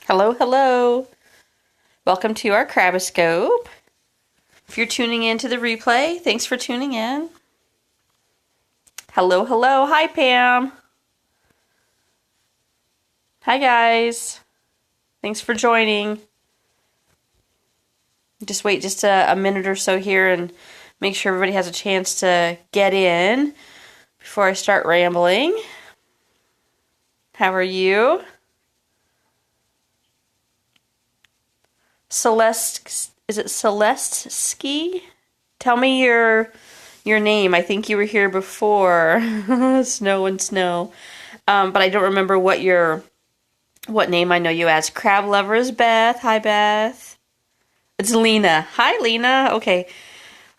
Hello, hello. Welcome to our Crabiscope. If you're tuning in to the replay, thanks for tuning in. Hello, hello. Hi, Pam. Hi, guys. Thanks for joining. Just wait just a minute or so here and make sure everybody has a chance to get in before I start rambling. How are you? Celeste, is it Celeste Ski? Tell me your name. I think you were here before. Snow and Snow. But I don't remember what name I know you as. Crab Lover is Beth. Hi, Beth. It's Lena. Hi, Lena. Okay.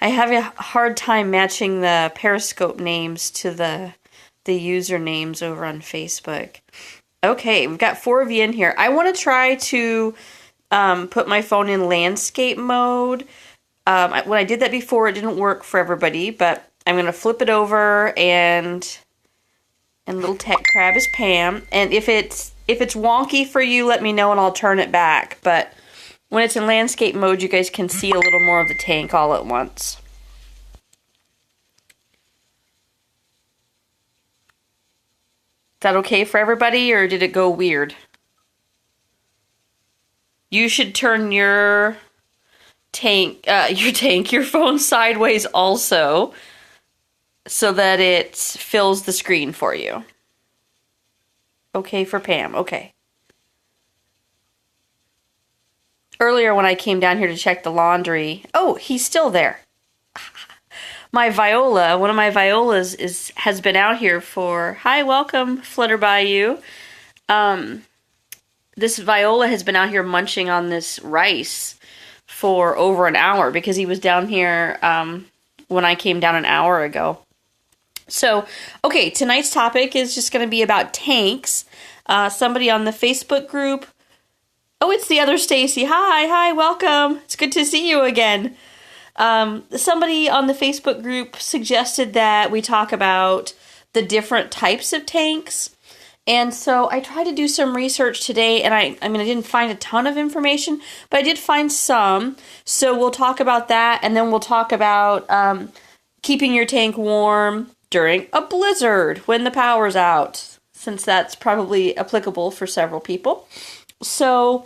I have a hard time matching the Periscope names to the usernames over on Facebook. Okay, we've got 4 of you in here. I want to try to put my phone in landscape mode. When I did that before, it didn't work for everybody, but I'm going to flip it over and little tech crab is Pam. And if it's wonky for you, let me know and I'll turn it back. But when it's in landscape mode, you guys can see a little more of the tank all at once. Is that okay for everybody, or did it go weird? You should turn your phone sideways also, so that it fills the screen for you. Okay for Pam, okay. Earlier when I came down here to check the laundry, oh, he's still there. One of my violas has been out here for, hi, welcome, Flutter Bayou. This viola has been out here munching on this rice for over an hour because he was down here when I came down an hour ago. So, okay, tonight's topic is just going to be about tanks. Somebody on the Facebook group, oh, it's the other Stacy. Hi, welcome. It's good to see you again. Somebody on the Facebook group suggested that we talk about the different types of tanks. And so I tried to do some research today, and I didn't find a ton of information, but I did find some. So we'll talk about that, and then we'll talk about keeping your tank warm during a blizzard when the power's out, since that's probably applicable for several people. So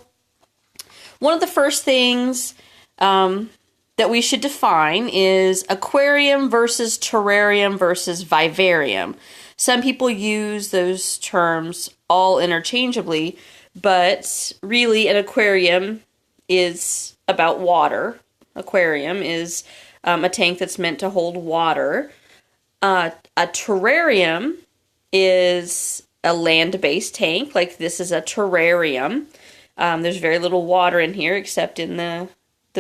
one of the first things that we should define is aquarium versus terrarium versus vivarium. Some people use those terms all interchangeably, but really an aquarium is about water. Aquarium is a tank that's meant to hold water. A terrarium is a land-based tank, like this is a terrarium. There's very little water in here except in the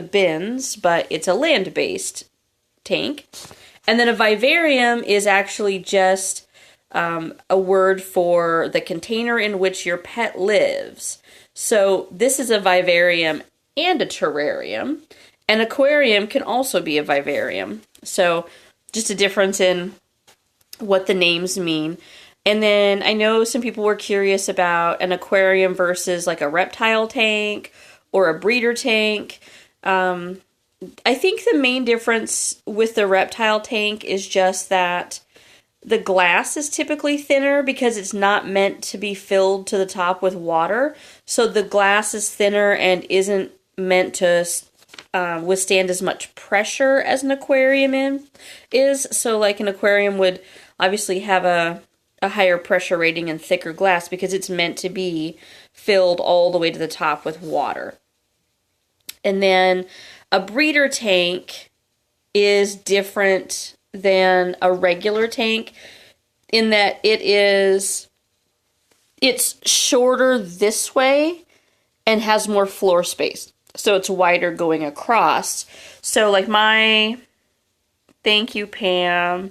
bins, but it's a land-based tank. And then a vivarium is actually just a word for the container in which your pet lives. So this is a vivarium and a terrarium. An aquarium can also be a vivarium. So just a difference in what the names mean. And then I know some people were curious about an aquarium versus like a reptile tank or a breeder tank. I think the main difference with the reptile tank is just that the glass is typically thinner because it's not meant to be filled to the top with water. So the glass is thinner and isn't meant to withstand as much pressure as an aquarium is. So like an aquarium would obviously have a higher pressure rating and thicker glass because it's meant to be filled all the way to the top with water. And then a breeder tank is different than a regular tank in that it's shorter this way and has more floor space. So it's wider going across. So like thank you, Pam.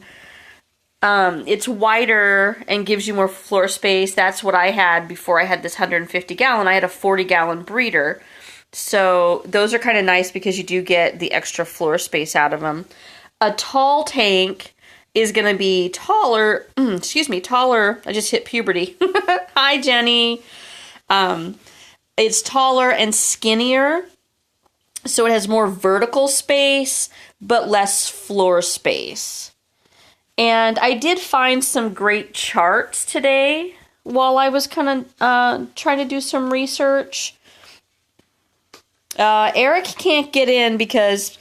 It's wider and gives you more floor space. That's what I had before I had this 150 gallon. I had a 40 gallon breeder. So those are kind of nice because you do get the extra floor space out of them. A tall tank is going to be taller. Taller. I just hit puberty. Hi, Jenny. It's taller and skinnier, so it has more vertical space, but less floor space. And I did find some great charts today while I was kind of trying to do some research. Eric can't get in because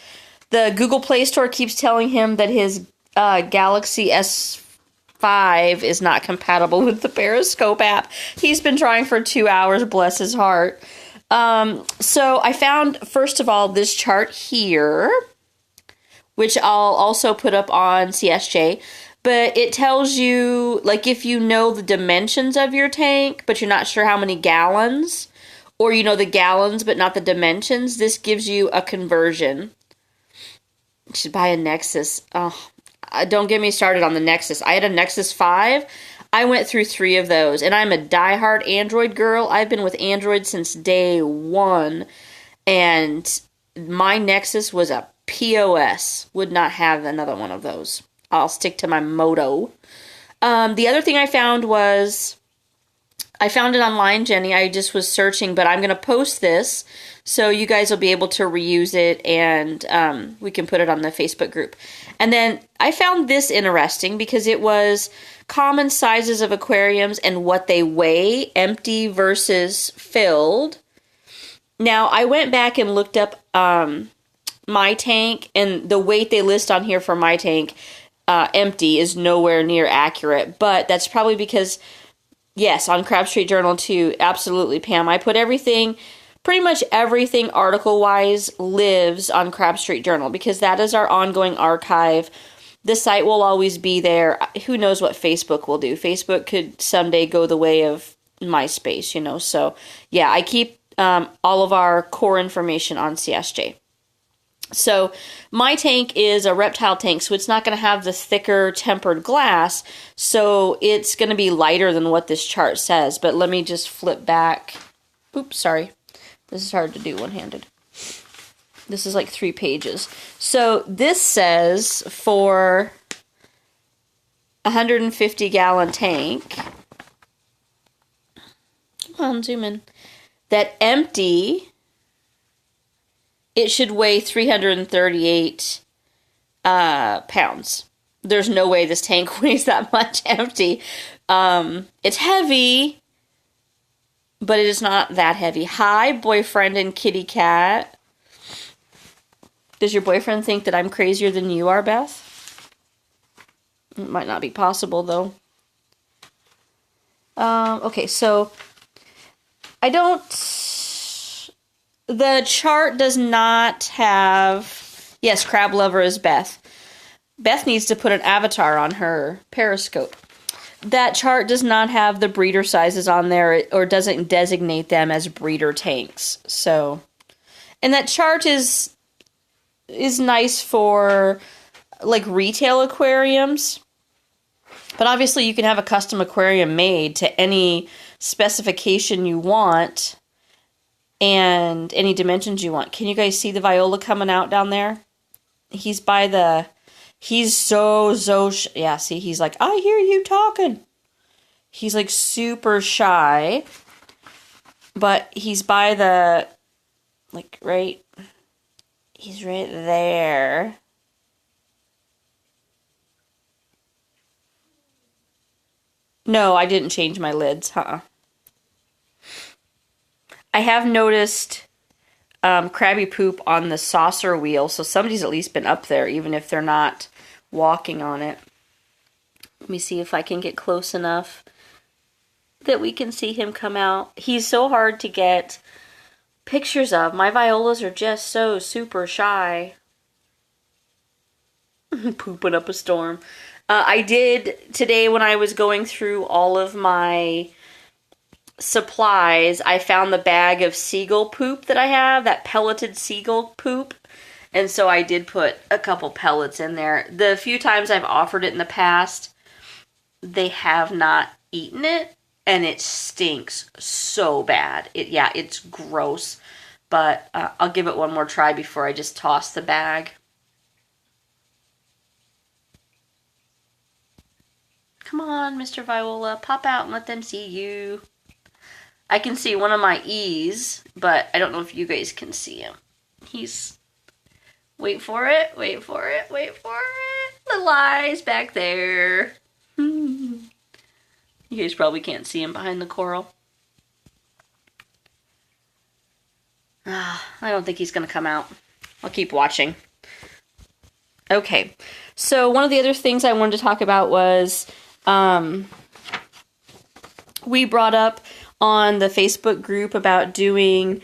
the Google Play Store keeps telling him that his Galaxy S5 is not compatible with the Periscope app. He's been trying for 2 hours, bless his heart. So I found, first of all, this chart here, which I'll also put up on CSJ. But it tells you, like, if you know the dimensions of your tank, but you're not sure how many gallons, or you know the gallons but not the dimensions, this gives you a conversion. You should buy a Nexus. Oh, don't get me started on the Nexus. I had a Nexus 5. I went through 3 of those, and I'm a diehard Android girl. I've been with Android since day 1, and my Nexus was a POS. Would not have another one of those. I'll stick to my Moto. The other thing I found was, I found it online, Jenny. I just was searching, but I'm going to post this so you guys will be able to reuse it, and we can put it on the Facebook group. And then I found this interesting because it was common sizes of aquariums and what they weigh, empty versus filled. Now, I went back and looked up my tank, and the weight they list on here for my tank, empty, is nowhere near accurate. But that's probably because, yes, on Crab Street Journal too, absolutely, Pam. I put everything, pretty much everything article-wise lives on Crab Street Journal because that is our ongoing archive. The site will always be there. Who knows what Facebook will do? Facebook could someday go the way of MySpace, you know. So, yeah, I keep all of our core information on CSJ. So my tank is a reptile tank, so it's not going to have the thicker tempered glass, so it's going to be lighter than what this chart says. But let me just flip back. Oops, sorry. This is hard to do one-handed. This is like 3 pages. So this says for a 150-gallon tank, come on, zoom in, that empty, it should weigh 338 pounds. There's no way this tank weighs that much empty. It's heavy, but it is not that heavy. Hi, boyfriend and kitty cat. Does your boyfriend think that I'm crazier than you are, Beth? It might not be possible, though. Okay, so I don't... The chart does not have... Yes, crab lover is Beth. Beth needs to put an avatar on her Periscope. That chart does not have the breeder sizes on there, or doesn't designate them as breeder tanks. So, and that chart is nice for like retail aquariums. But obviously you can have a custom aquarium made to any specification you want and any dimensions you want. Can you guys see the viola coming out down there? He's by the... He's yeah, see, he's like, I hear you talking. He's like super shy. But he's by the... Like, right... He's right there. No, I didn't change my lids, I have noticed crabby poop on the saucer wheel, so somebody's at least been up there, even if they're not walking on it. Let me see if I can get close enough that we can see him come out. He's so hard to get pictures of. My violas are just so super shy. Pooping up a storm. I did today when I was going through all of my supplies, I found the bag of seagull poop that I have, that pelleted seagull poop, and so I did put a couple pellets in there. The few times I've offered it in the past, they have not eaten it, and it stinks so bad. It's gross, but I'll give it one more try before I just toss the bag. Come on, Mr. Viola, pop out and let them see you. I can see one of my E's, but I don't know if you guys can see him. He's... Wait for it, wait for it, wait for it. Little eyes back there. You guys probably can't see him behind the coral. I don't think he's going to come out. I'll keep watching. Okay, so one of the other things I wanted to talk about was we brought up on the Facebook group about doing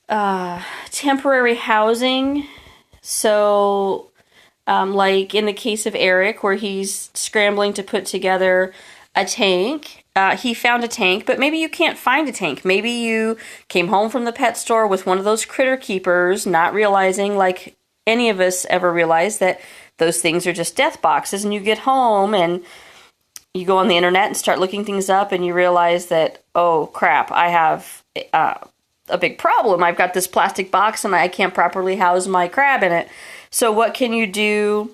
temporary housing. So, like in the case of Eric, where he's scrambling to put together a tank. He found a tank, but maybe you can't find a tank. Maybe you came home from the pet store with one of those critter keepers, not realizing, like any of us ever realize, that those things are just death boxes, and you get home and you go on the internet and start looking things up, and you realize that, oh crap, I have a big problem. I've got this plastic box and I can't properly house my crab in it. So what can you do?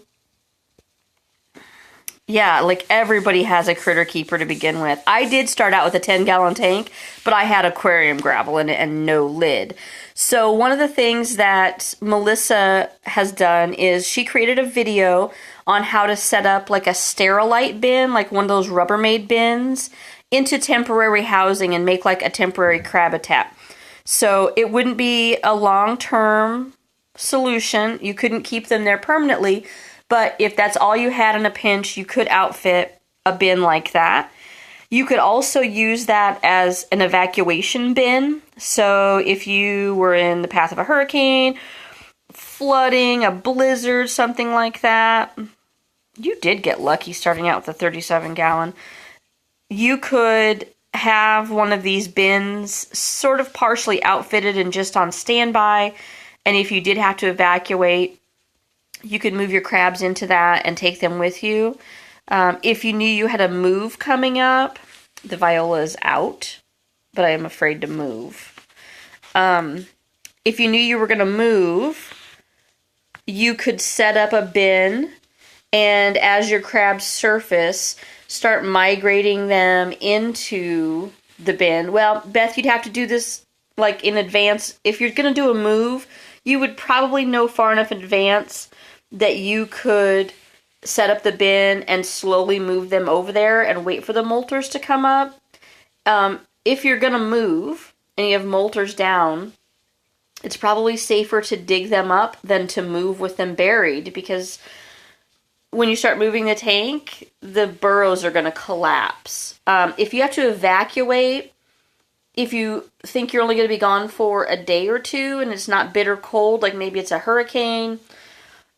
Yeah, like everybody has a critter keeper to begin with. I did start out with a 10-gallon tank, but I had aquarium gravel in it and no lid. So one of the things that Melissa has done is she created a video on how to set up like a Sterilite bin, like one of those Rubbermaid bins, into temporary housing and make like a temporary crab habitat. So it wouldn't be a long-term solution. You couldn't keep them there permanently. But if that's all you had in a pinch, you could outfit a bin like that. You could also use that as an evacuation bin. So if you were in the path of a hurricane, flooding, a blizzard, something like that. You did get lucky starting out with a 37-gallon. You could have one of these bins sort of partially outfitted and just on standby. And if you did have to evacuate, you could move your crabs into that and take them with you. If you knew you had a move coming up, the viola is out, but I am afraid to move. If you knew you were going to move, you could set up a bin, and as your crabs surface, start migrating them into the bin. Well, Beth, you'd have to do this like in advance. If you're going to do a move, you would probably know far enough in advance that you could set up the bin and slowly move them over there and wait for the molters to come up. If you're going to move and you have molters down, it's probably safer to dig them up than to move with them buried, because when you start moving the tank, the burrows are going to collapse. If you have to evacuate, if you think you're only going to be gone for a day or two and it's not bitter cold, like maybe it's a hurricane,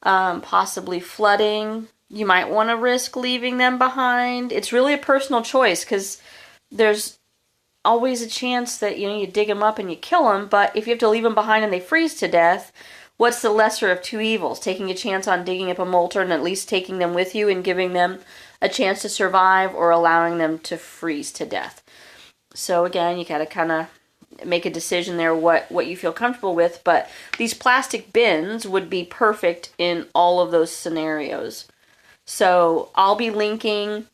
possibly flooding, you might want to risk leaving them behind. It's really a personal choice, because there's always a chance that, you dig them up and you kill them, but if you have to leave them behind and they freeze to death, what's the lesser of two evils? Taking a chance on digging up a molter and at least taking them with you and giving them a chance to survive, or allowing them to freeze to death. So again, you gotta kind of make a decision there what you feel comfortable with, but these plastic bins would be perfect in all of those scenarios. So I'll be linking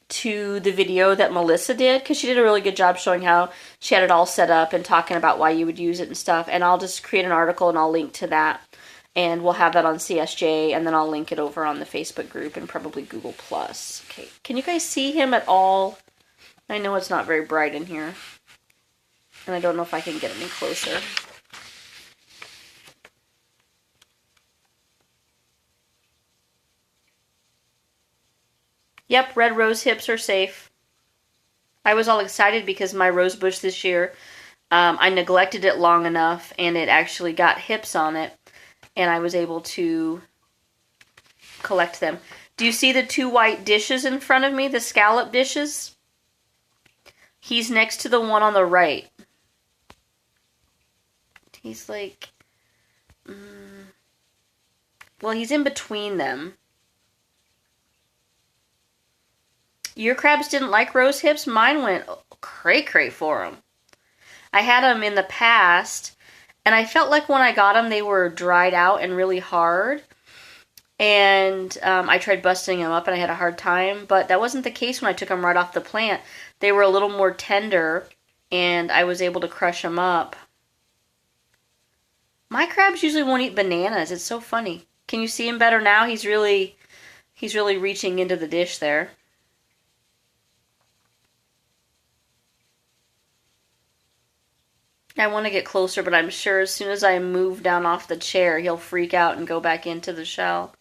to the video that Melissa did, because she did a really good job showing how she had it all set up and talking about why you would use it and stuff, and I'll just create an article and I'll link to that, and we'll have that on CSJ, and then I'll link it over on the Facebook group and probably Google+. Okay, can you guys see him at all? I know it's not very bright in here, and I don't know if I can get any closer. Yep, red rose hips are safe. I was all excited because my rose bush this year, I neglected it long enough and it actually got hips on it, and I was able to collect them. Do you see the two white dishes in front of me, the scallop dishes? He's next to the one on the right. He's like, well, he's in between them. Your crabs didn't like rose hips? Mine went cray-cray for them. I had them in the past, and I felt like when I got them, they were dried out and really hard. And I tried busting them up, and I had a hard time. But that wasn't the case when I took them right off the plant. They were a little more tender, and I was able to crush them up. My crabs usually won't eat bananas. It's so funny. Can you see him better now? He's really reaching into the dish there. I want to get closer, but I'm sure as soon as I move down off the chair, he'll freak out and go back into the shell.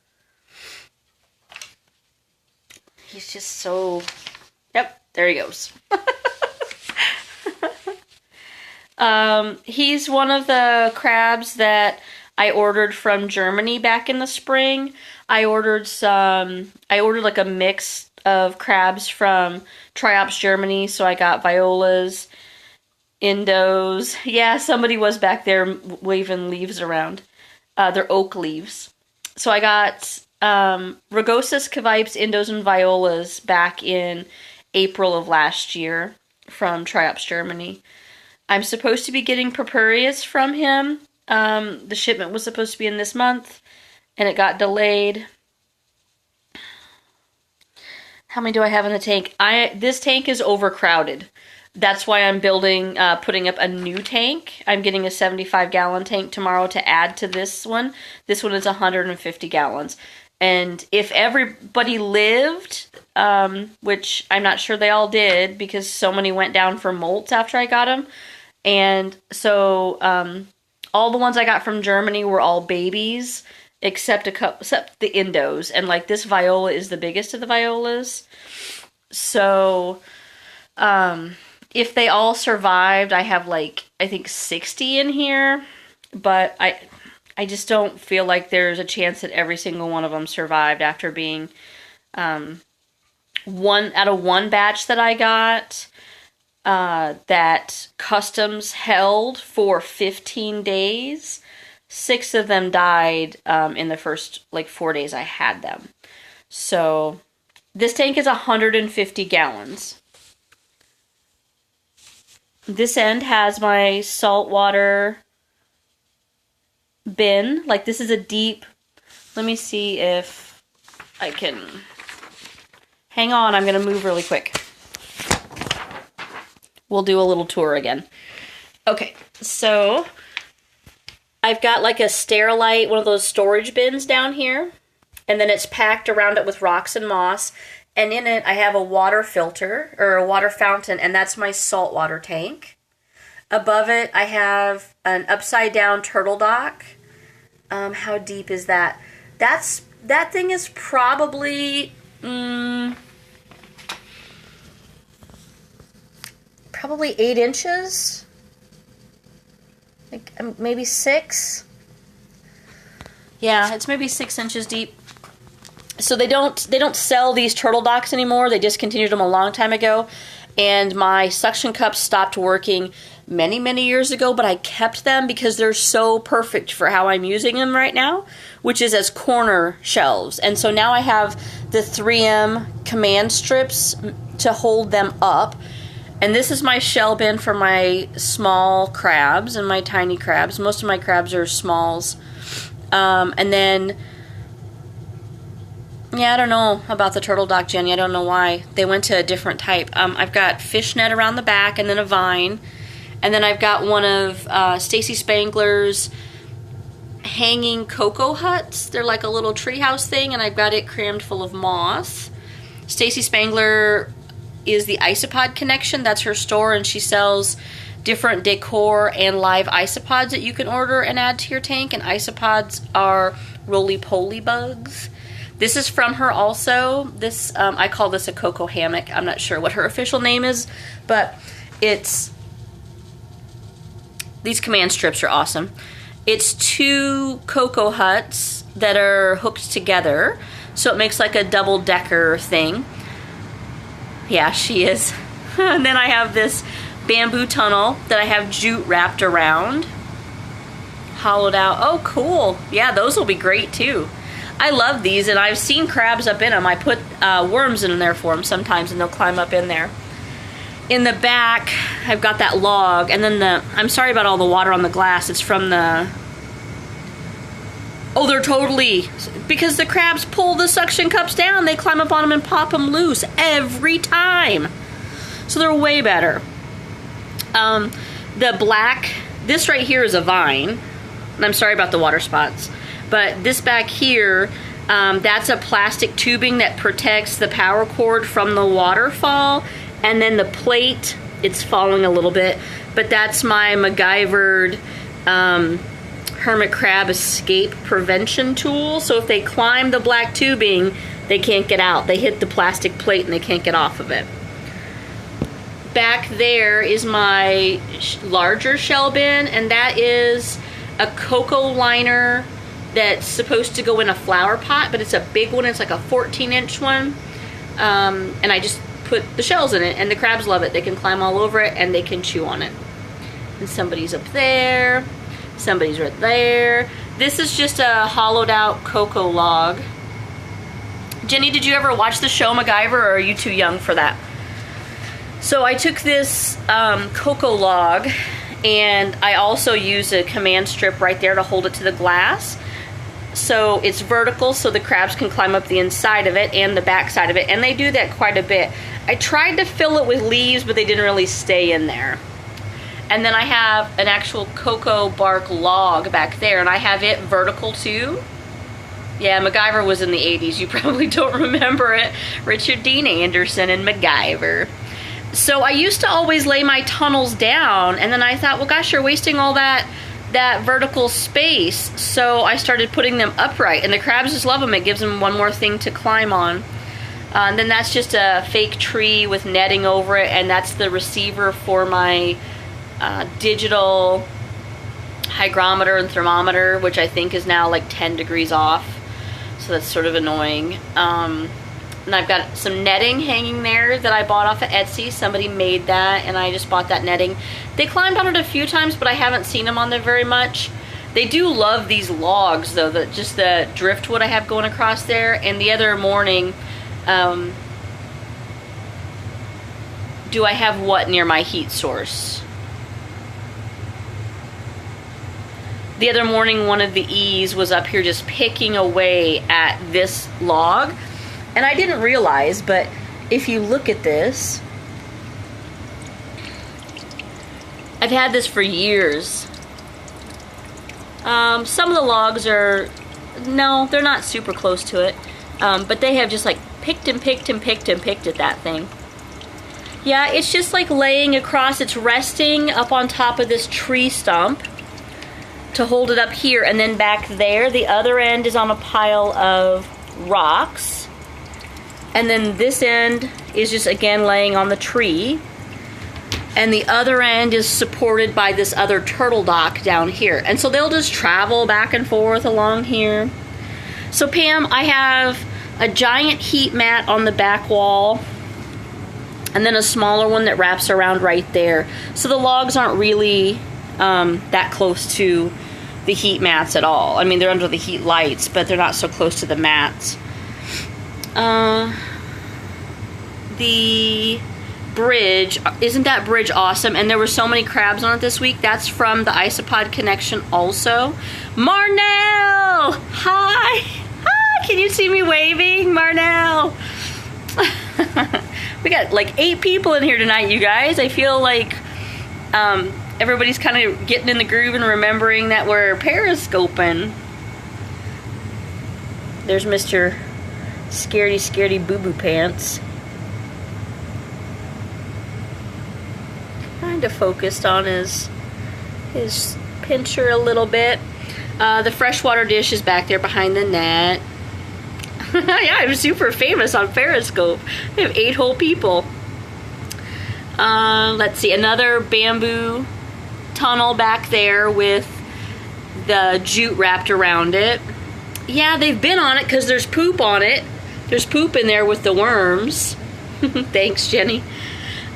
He's just so... Yep, there he goes. He's one of the crabs that I ordered from Germany back in the spring. I ordered like a mix of crabs from Triops, Germany, so I got violas, Indos. Yeah, somebody was back there waving leaves around. They're oak leaves. So I got Rugosus, Cavipes, Indos, and violas back in April of last year from Triops, Germany. I'm supposed to be getting Purpureus from him. The shipment was supposed to be in this month, and it got delayed. How many do I have in the tank? This tank is overcrowded. That's why I'm putting up a new tank. I'm getting a 75-gallon tank tomorrow to add to this one. This one is 150 gallons. And if everybody lived, which I'm not sure they all did because so many went down for molts after I got them. And so all the ones I got from Germany were all babies, except the Indos. And like this viola is the biggest of the violas. So if they all survived, I have like, I think 60 in here. But I just don't feel like there's a chance that every single one of them survived after being one out of one batch that I got that customs held for 15 days. 6 of them died in the first 4 days I had them. So this tank is 150 gallons. This end has my saltwater bin. Like this is a deep, let me see if I can, hang on, I'm going to move really quick. We'll do a little tour again. Okay, so I've got like a Sterilite, one of those storage bins down here, and then it's packed around it with rocks and moss, and in it I have a water filter, or a water fountain, and that's my saltwater tank. Above it, I have an upside-down turtle dock. How deep is that? That thing is probably probably 8 inches, like maybe 6. Yeah, it's maybe 6 inches deep. So they don't sell these turtle docks anymore. They discontinued them a long time ago, and my suction cups stopped working many years ago, but I kept them because they're so perfect for how I'm using them right now, which is as corner shelves. And so now I have the 3M command strips to hold them up. And this is my shell bin for my small crabs and my tiny crabs. Most of my crabs are smalls. And then, yeah, I don't know about the turtle dock, Jenny. I don't know why. They went to a different type. I've got fishnet around the back and then a vine. And then I've got one of Stacy Spangler's hanging cocoa huts. They're like a little treehouse thing, and I've got it crammed full of moss. Stacy Spangler is the Isopod Connection. That's her store, and she sells different decor and live isopods that you can order and add to your tank. And isopods are roly-poly bugs. This is from her also. This I call this a cocoa hammock. I'm not sure what her official name is, but it's... These command strips are awesome. It's 2 cocoa huts that are hooked together, so it makes like a double-decker thing. Yeah, she is. And then I have this bamboo tunnel that I have jute wrapped around. Hollowed out. Oh, cool. Yeah, those will be great too. I love these, and I've seen crabs up in them. I put worms in there for them sometimes, and they'll climb up in there. In the back, I've got that log, and then I'm sorry about all the water on the glass. It's from the... Oh, they're totally... Because the crabs pull the suction cups down, they climb up on them and pop them loose every time. So they're way better. The black, this right here is a vine. And I'm sorry about the water spots. But this back here, that's a plastic tubing that protects the power cord from the waterfall. And then the plate, it's falling a little bit. But that's my MacGyvered hermit crab escape prevention tool. So if they climb the black tubing, they can't get out. They hit the plastic plate and they can't get off of it. Back there is my larger shell bin, and that is a cocoa liner that's supposed to go in a flower pot, but it's a big one. It's like a 14-inch one. And I just put the shells in it, and the crabs love it. They can climb all over it, and they can chew on it. And somebody's up there. Somebody's right there. This is just a hollowed out cocoa log. Jenny, did you ever watch the show MacGyver, or are you too young for that? So I took this cocoa log, and I also use a command strip right there to hold it to the glass. So it's vertical, so the crabs can climb up the inside of it and the back side of it, and they do that quite a bit. I tried to fill it with leaves, but they didn't really stay in there. And then I have an actual cocoa bark log back there, and I have it vertical too. Yeah, MacGyver was in the 80s. You probably don't remember it. Richard Dean Anderson and MacGyver. So I used to always lay my tunnels down, and then I thought, well, gosh, you're wasting all that vertical space. So I started putting them upright, and the crabs just love them. It gives them one more thing to climb on. And then that's just a fake tree with netting over it, and that's the receiver for my digital hygrometer and thermometer, which I think is now like 10 degrees off. So that's sort of annoying. And I've got some netting hanging there that I bought off of Etsy. Somebody made that, and I just bought that netting. They climbed on it a few times, but I haven't seen them on there very much. They do love these logs, though, just the driftwood I have going across there. And the other morning, do I have what near my heat source? The other morning, one of the E's was up here just picking away at this log. And I didn't realize, but if you look at this, I've had this for years. Some of the logs are, no, they're not super close to it. But they have just like picked and picked and picked and picked at that thing. Yeah, it's just like laying across, it's resting up on top of this tree stump to hold it up here, and then back there, the other end is on a pile of rocks. And then this end is just, again, laying on the tree. And the other end is supported by this other turtle dock down here. And so they'll just travel back and forth along here. So Pam, I have a giant heat mat on the back wall, and then a smaller one that wraps around right there. So the logs aren't really that close to the heat mats at all. I mean, they're under the heat lights, but they're not so close to the mats. The bridge, isn't that bridge awesome? And there were so many crabs on it this week. That's from the Isopod Connection also. Marnell! Hi! Hi! Can you see me waving, Marnell? We got like 8 people in here tonight, you guys. I feel like everybody's kind of getting in the groove and remembering that we're periscoping. There's Mr. Scaredy Boo Boo Pants. Kind of focused on his pincher a little bit. The freshwater dish is back there behind the net. Yeah, I'm super famous on Periscope. We have 8 whole people. Let's see, another bamboo tunnel back there with the jute wrapped around it. Yeah, they've been on it because there's poop on it. There's poop in there with the worms. Thanks, Jenny.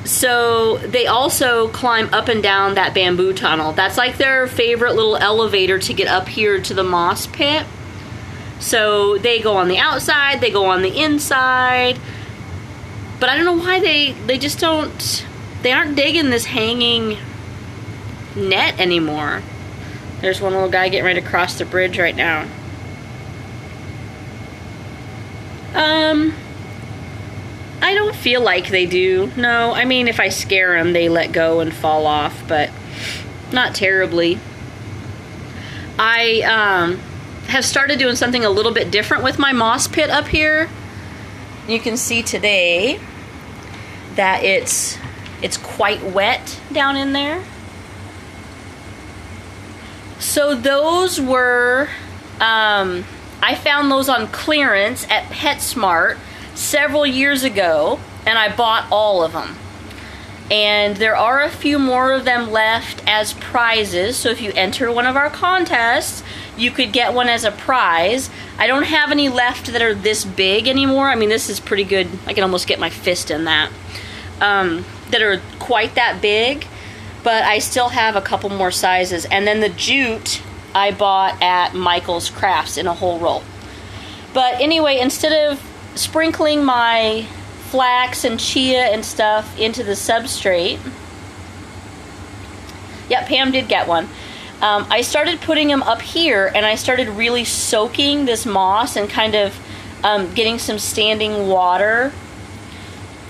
So they also climb up and down that bamboo tunnel. That's like their favorite little elevator to get up here to the moss pit. So they go on the outside, they go on the inside. But I don't know why they just don't, they aren't digging this hanging net anymore. There's one little guy getting ready to cross the bridge right now. I don't feel like they do. No, I mean, if I scare them, they let go and fall off, but not terribly. I have started doing something a little bit different with my moss pit up here. You can see today that it's quite wet down in there. So those were, I found those on clearance at PetSmart several years ago, and I bought all of them. And there are a few more of them left as prizes, so if you enter one of our contests, you could get one as a prize. I don't have any left that are this big anymore. I mean, this is pretty good. I can almost get my fist in that. That are quite that big, but I still have a couple more sizes. And then the jute I bought at Michael's Crafts in a whole roll. But anyway, instead of sprinkling my flax and chia and stuff into the substrate, yeah, Pam did get one. I started putting them up here, and I started really soaking this moss and kind of getting some standing water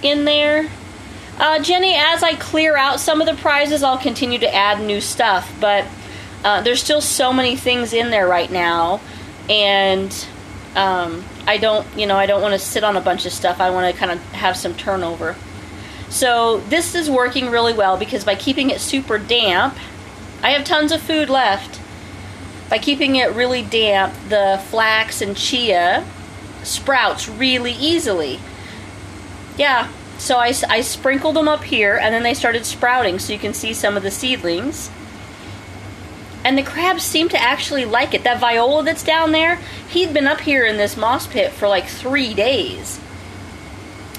in there. Jenny, as I clear out some of the prizes, I'll continue to add new stuff, but there's still so many things in there right now, and I don't want to sit on a bunch of stuff. I want to kind of have some turnover. So this is working really well because by keeping it super damp, I have tons of food left. By keeping it really damp, the flax and chia sprouts really easily. Yeah. So I sprinkled them up here, and then they started sprouting, so you can see some of the seedlings. And the crabs seem to actually like it. That viola that's down there, he'd been up here in this moss pit for like 3 days.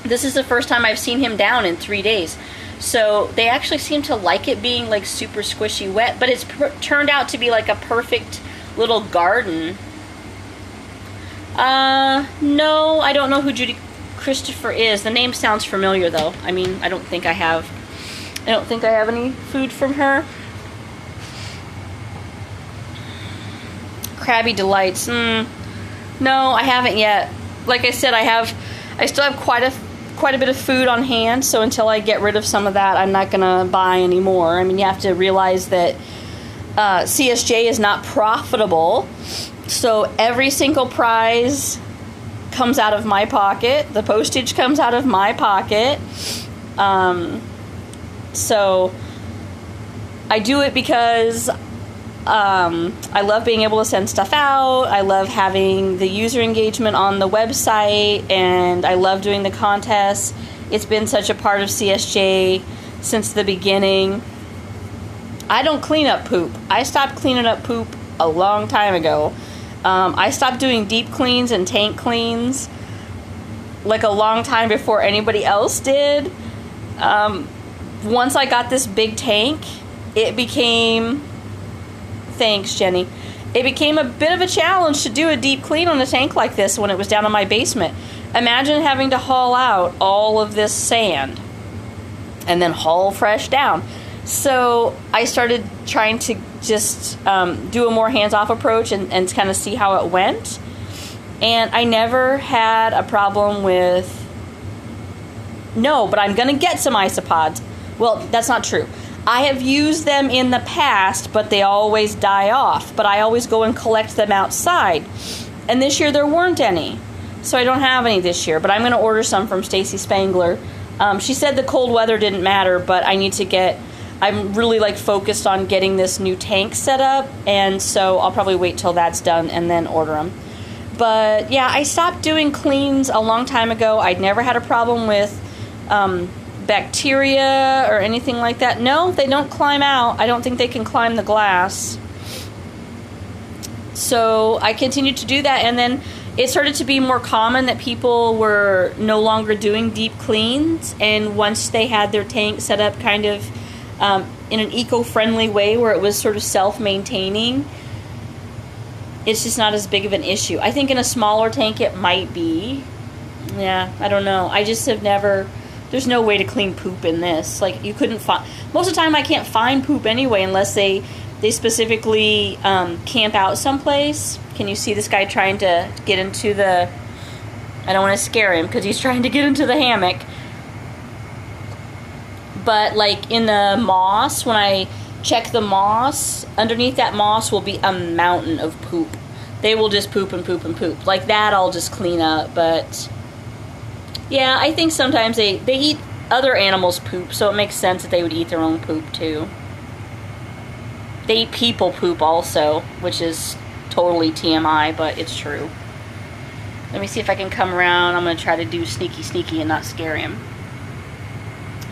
This is the first time I've seen him down in 3 days. So they actually seem to like it being like super squishy wet, but it's turned out to be like a perfect little garden. No, I don't know who Judy Christopher is. The name sounds familiar though. I mean, I don't think I have any food from her. Krabby Delights. No, I haven't yet. Like I said, I still have quite a bit of food on hand, so until I get rid of some of that, I'm not gonna buy any more. I mean, you have to realize that CSJ is not profitable, so every single prize comes out of my pocket. The postage comes out of my pocket. So I do it because I love being able to send stuff out. I love having the user engagement on the website, and I love doing the contests. It's been such a part of CSJ since the beginning. I don't clean up poop. I stopped cleaning up poop a long time ago. I stopped doing deep cleans and tank cleans like a long time before anybody else did. Once I got this big tank, it became... Thanks, Jenny. It became a bit of a challenge to do a deep clean on a tank like this when it was down in my basement. Imagine having to haul out all of this sand and then haul fresh down. So I started trying to just do a more hands-off approach and kind of see how it went. And I never had a problem with... No, but I'm going to get some isopods. Well, that's not true. I have used them in the past, but they always die off. But I always go and collect them outside. And this year there weren't any. So I don't have any this year. But I'm going to order some from Stacy Spangler. She said the cold weather didn't matter, but I need to get... I'm really focused on getting this new tank set up. And so I'll probably wait till that's done and then order them. But yeah, I stopped doing cleans a long time ago. I'd never had a problem with... bacteria or anything like that. No, they don't climb out. I don't think they can climb the glass. So I continued to do that, and then it started to be more common that people were no longer doing deep cleans, and once they had their tank set up kind of in an eco-friendly way where it was sort of self-maintaining, it's just not as big of an issue. I think in a smaller tank it might be. Yeah, I don't know. I just have never... There's no way to clean poop in this. You couldn't find... Most of the time I can't find poop anyway unless they specifically camp out someplace. Can you see this guy trying to get into the I don't want to scare him because he's trying to get into the hammock. But like in the moss, when I check the moss, underneath that moss will be a mountain of poop. They will just poop and poop and poop. Like that I'll just clean up. But yeah, I think sometimes they eat other animals' poop, so it makes sense that they would eat their own poop too. They eat people poop also, which is totally TMI, but it's true. Let me see if I can come around. I'm going to try to do sneaky sneaky and not scare him.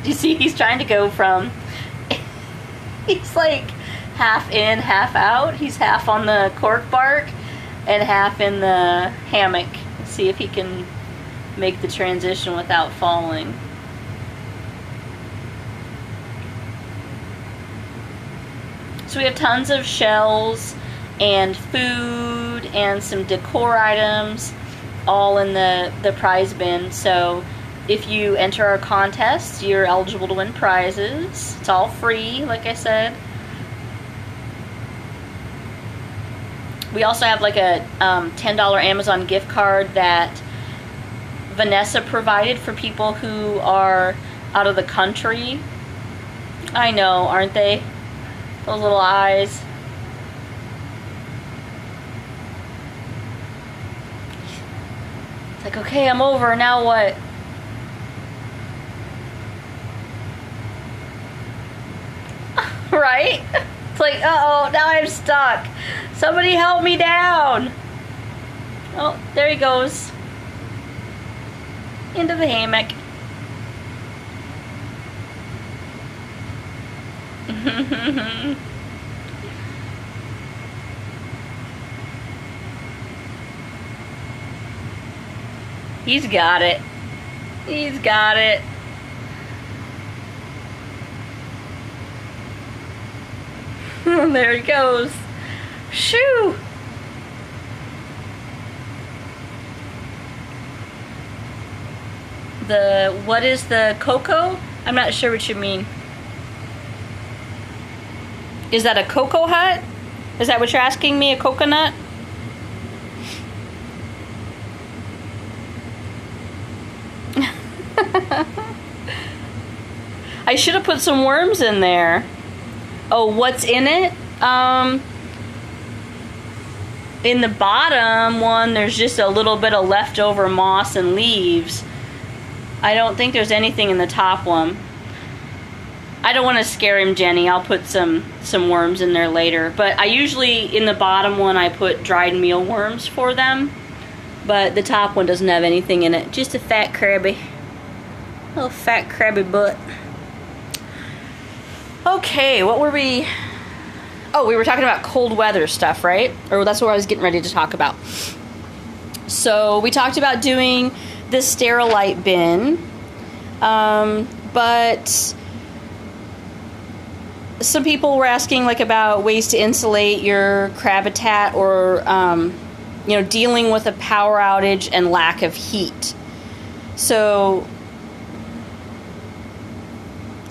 Do you see he's trying to go from... he's like half in, half out. He's half on the cork bark and half in the hammock. Let's see if he can make the transition without falling. So we have tons of shells and food and some decor items all in the prize bin. So if you enter our contest, you're eligible to win prizes. It's all free, like I said. We also have like a $10 Amazon gift card that Vanessa provided for people who are out of the country. I know, aren't they? Those little eyes. It's like, okay, I'm over, now what? Right? It's like, uh-oh, now I'm stuck. Somebody help me down. Oh, there he goes. Into the hammock. He's got it. He's got it. There he goes. Shoo! What is the cocoa? I'm not sure what you mean. Is that a cocoa hut? Is that what you're asking me? A coconut? I should have put some worms in there. Oh, what's in it? In the bottom one, there's just a little bit of leftover moss and leaves. I don't think there's anything in the top one. I don't want to scare him, Jenny. I'll put some worms in there later. But I usually, in the bottom one, I put dried mealworms for them. But the top one doesn't have anything in it. Just a fat crabby. Little fat crabby butt. Okay, what were we... Oh, we were talking about cold weather stuff, right? Or that's what I was getting ready to talk about. So we talked about doing this Sterilite bin. But some people were asking like about ways to insulate your Crabitat or dealing with a power outage and lack of heat. So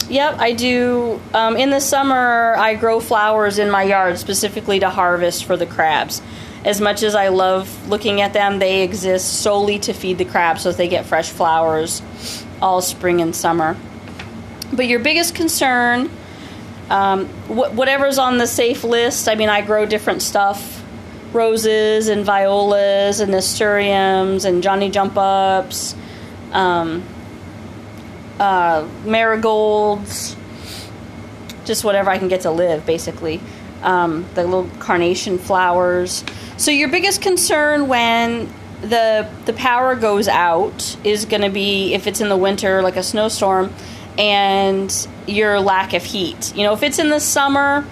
yep, I do. In the summer, I grow flowers in my yard specifically to harvest for the crabs. As much as I love looking at them, they exist solely to feed the crabs so that they get fresh flowers all spring and summer. But your biggest concern, whatever's on the safe list, I mean, I grow different stuff. Roses and violas and nasturtiums and Johnny Jump Ups. Marigolds, just whatever I can get to live, basically. The little carnation flowers. So your biggest concern when the power goes out is going to be if it's in the winter, like a snowstorm, and your lack of heat. If it's in the summer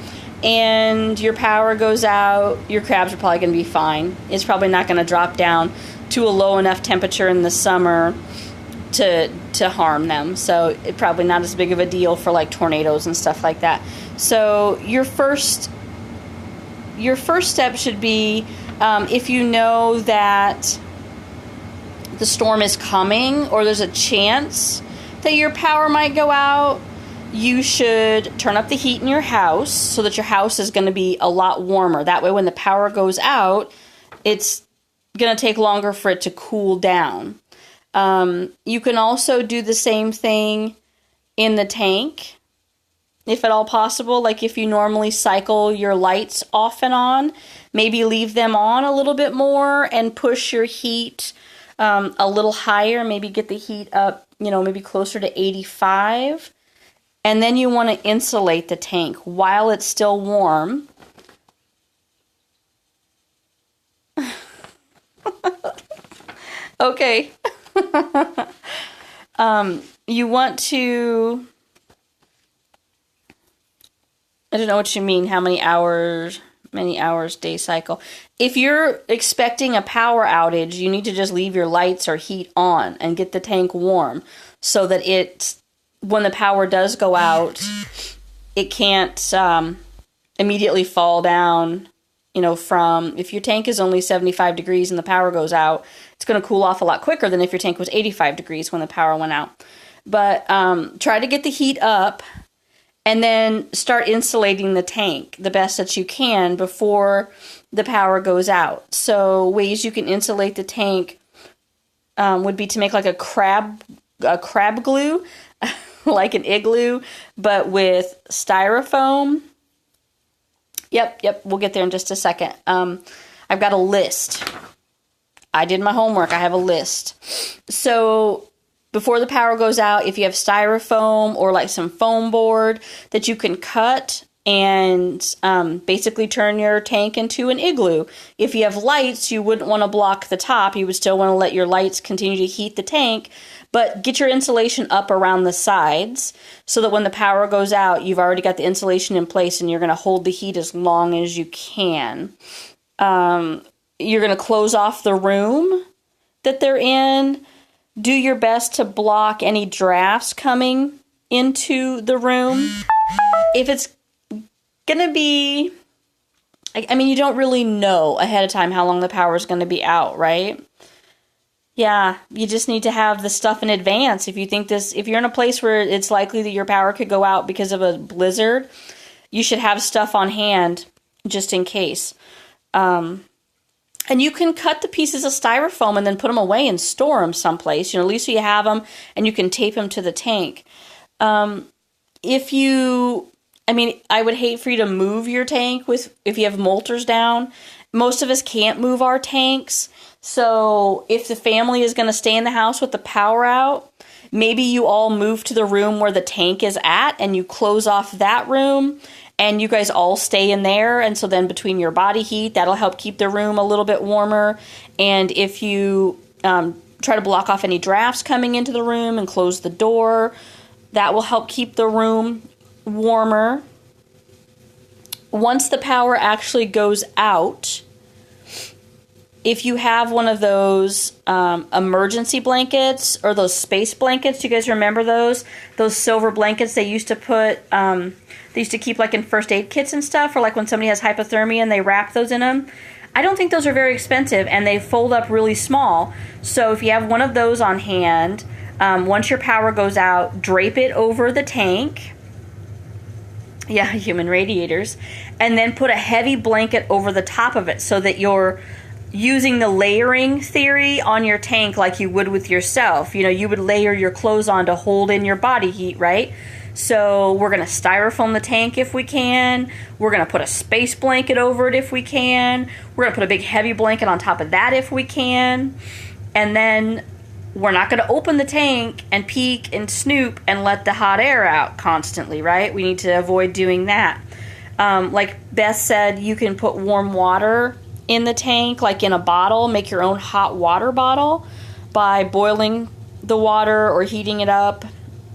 and your power goes out, your crabs are probably going to be fine. It's probably not going to drop down to a low enough temperature in the summer to harm them. So it's probably not as big of a deal for like tornadoes and stuff like that. So your first step should be if you know that the storm is coming or there's a chance that your power might go out, you should turn up the heat in your house so that your house is going to be a lot warmer. That way when the power goes out, it's going to take longer for it to cool down. You can also do the same thing in the tank, if at all possible. Like if you normally cycle your lights off and on, maybe leave them on a little bit more and push your heat a little higher. Maybe get the heat up, maybe closer to 85. And then you want to insulate the tank while it's still warm. Okay. You want to, I don't know what you mean, how many hours day cycle. If you're expecting a power outage, you need to just leave your lights or heat on and get the tank warm so that when the power does go out, it can't immediately fall down. If your tank is only 75 degrees and the power goes out, it's going to cool off a lot quicker than if your tank was 85 degrees when the power went out. But try to get the heat up and then start insulating the tank the best that you can before the power goes out. So ways you can insulate the tank would be to make like a crab glue, like an igloo, but with styrofoam. Yep, we'll get there in just a second. I've got a list. I did my homework. I have a list. So before the power goes out, if you have styrofoam or like some foam board that you can cut and basically turn your tank into an igloo. If you have lights, you wouldn't want to block the top. You would still want to let your lights continue to heat the tank, but get your insulation up around the sides so that when the power goes out, you've already got the insulation in place and you're going to hold the heat as long as you can. You're going to close off the room that they're in. Do your best to block any drafts coming into the room. If it's going to be, I mean, you don't really know ahead of time how long the power is going to be out, right? Yeah, you just need to have the stuff in advance. If you're in a place where it's likely that your power could go out because of a blizzard, you should have stuff on hand just in case. And you can cut the pieces of styrofoam and then put them away and store them someplace. At least so you have them and you can tape them to the tank. I would hate for you to move your tank if you have molters down. Most of us can't move our tanks. So if the family is going to stay in the house with the power out, maybe you all move to the room where the tank is at and you close off that room and you guys all stay in there. And so then between your body heat, that'll help keep the room a little bit warmer. And if you try to block off any drafts coming into the room and close the door, that will help keep the room warmer. Once the power actually goes out, if you have one of those emergency blankets or those space blankets, do you guys remember those? Those silver blankets they used to put, they used to keep like in first aid kits and stuff, or like when somebody has hypothermia and they wrap those in them. I don't think those are very expensive and they fold up really small. So if you have one of those on hand, once your power goes out, drape it over the tank. Yeah, human radiators. And then put a heavy blanket over the top of it so that you're using the layering theory on your tank like you would with yourself. You would layer your clothes on to hold in your body heat, right? So we're going to styrofoam the tank if we can. We're going to put a space blanket over it if we can. We're going to put a big heavy blanket on top of that if we can. And then we're not going to open the tank and peek and snoop and let the hot air out constantly, right? We need to avoid doing that. Like Beth said, you can put warm water in the tank, like in a bottle. Make your own hot water bottle by boiling the water or heating it up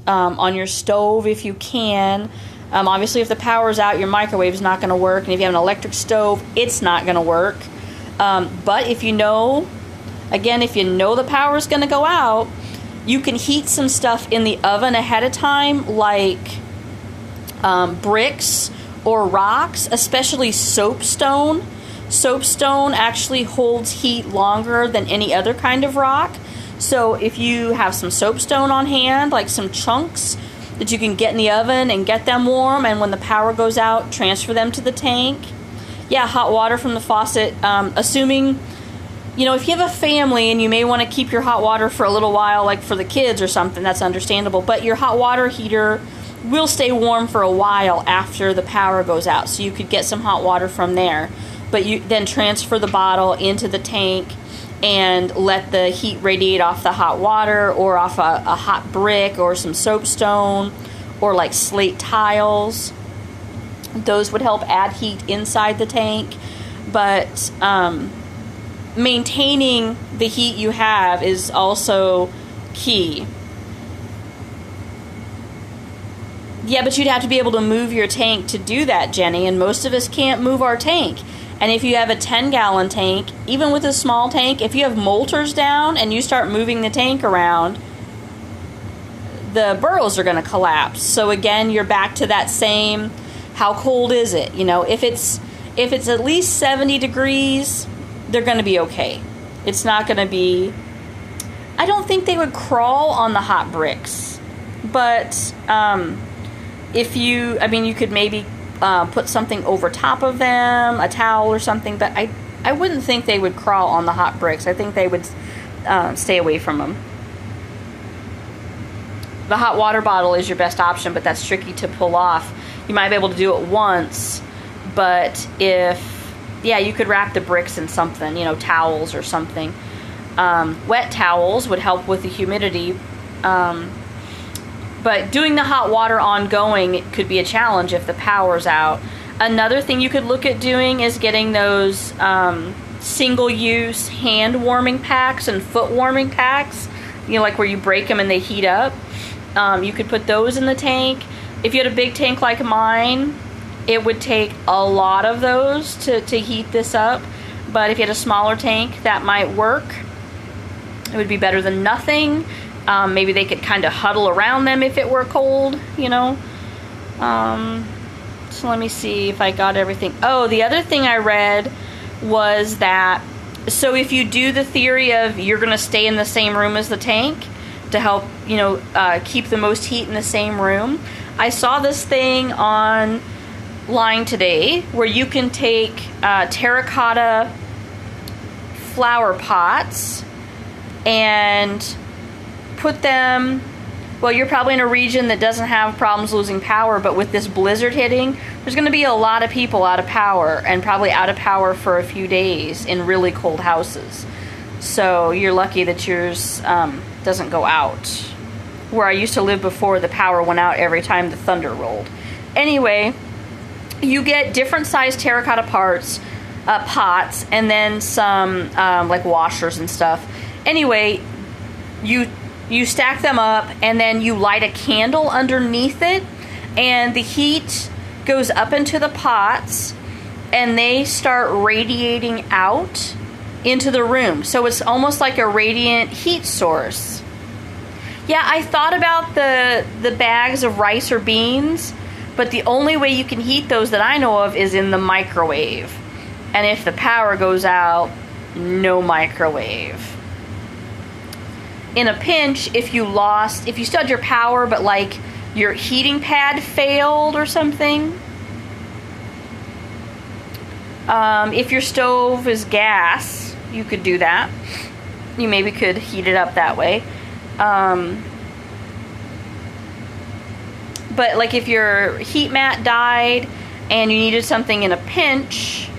on your stove if you can. Obviously, if the power's out, your microwave is not going to work. And if you have an electric stove, it's not going to work. But if you know the power is going to go out, you can heat some stuff in the oven ahead of time, like bricks or rocks, especially soapstone. Soapstone actually holds heat longer than any other kind of rock. So if you have some soapstone on hand, like some chunks that you can get in the oven and get them warm, and when the power goes out, transfer them to the tank. Yeah, hot water from the faucet, assuming you know, if you have a family and you may want to keep your hot water for a little while, like for the kids or something, that's understandable. But your hot water heater will stay warm for a while after the power goes out. So you could get some hot water from there. But you then transfer the bottle into the tank and let the heat radiate off the hot water or off a hot brick or some soapstone or like slate tiles. Those would help add heat inside the tank. But maintaining the heat you have is also key. Yeah, but you'd have to be able to move your tank to do that, Jenny, and most of us can't move our tank. And if you have a 10-gallon tank, even with a small tank, if you have molters down and you start moving the tank around, the burrows are going to collapse. So again, you're back to that same, how cold is it? You know, if it's at least 70 degrees, they're going to be okay. It's not going to be, I don't think they would crawl on the hot bricks. But you could maybe put something over top of them, a towel or something, but I wouldn't think they would crawl on the hot bricks. I think they would stay away from them. The hot water bottle is your best option, but that's tricky to pull off. You might be able to do it once, but you could wrap the bricks in something, towels or something. Wet towels would help with the humidity. But doing the hot water ongoing could be a challenge if the power's out. Another thing you could look at doing is getting those single-use hand warming packs and foot warming packs, like where you break them and they heat up. You could put those in the tank. If you had a big tank like mine, it would take a lot of those to heat this up. But if you had a smaller tank, that might work. It would be better than nothing. Maybe they could kind of huddle around them if it were cold, So let me see if I got everything. Oh, the other thing I read was that, so if you do the theory of you're going to stay in the same room as the tank to help, keep the most heat in the same room, I saw this thing online today where you can take terracotta flower pots and put them, well, you're probably in a region that doesn't have problems losing power, but with this blizzard hitting, there's going to be a lot of people out of power, and probably out of power for a few days in really cold houses. So you're lucky that yours doesn't go out. Where I used to live before, the power went out every time the thunder rolled. Anyway, you get different sized terracotta pots, and then some like washers and stuff. Anyway, you stack them up, and then you light a candle underneath it, and the heat goes up into the pots, and they start radiating out into the room. So it's almost like a radiant heat source. Yeah, I thought about the bags of rice or beans, but the only way you can heat those that I know of is in the microwave. And if the power goes out, no microwave. In a pinch, if you still had your power, but like your heating pad failed or something. If your stove is gas, you could do that. You maybe could heat it up that way. But like if your heat mat died and you needed something in a pinch,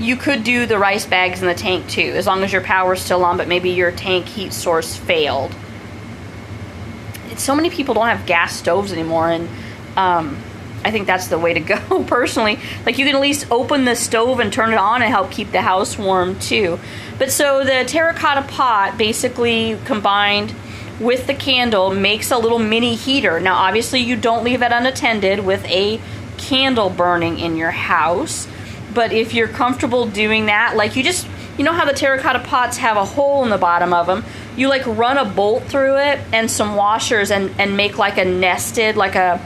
you could do the rice bags in the tank too, as long as your power's still on, but maybe your tank heat source failed. So many people don't have gas stoves anymore, and I think that's the way to go, personally. Like, you can at least open the stove and turn it on and help keep the house warm too. But so the terracotta pot, basically combined with the candle, makes a little mini heater. Now, obviously, you don't leave it unattended with a candle burning in your house. But if you're comfortable doing that, like you know how the terracotta pots have a hole in the bottom of them? You like run a bolt through it and some washers and make like a nested, like a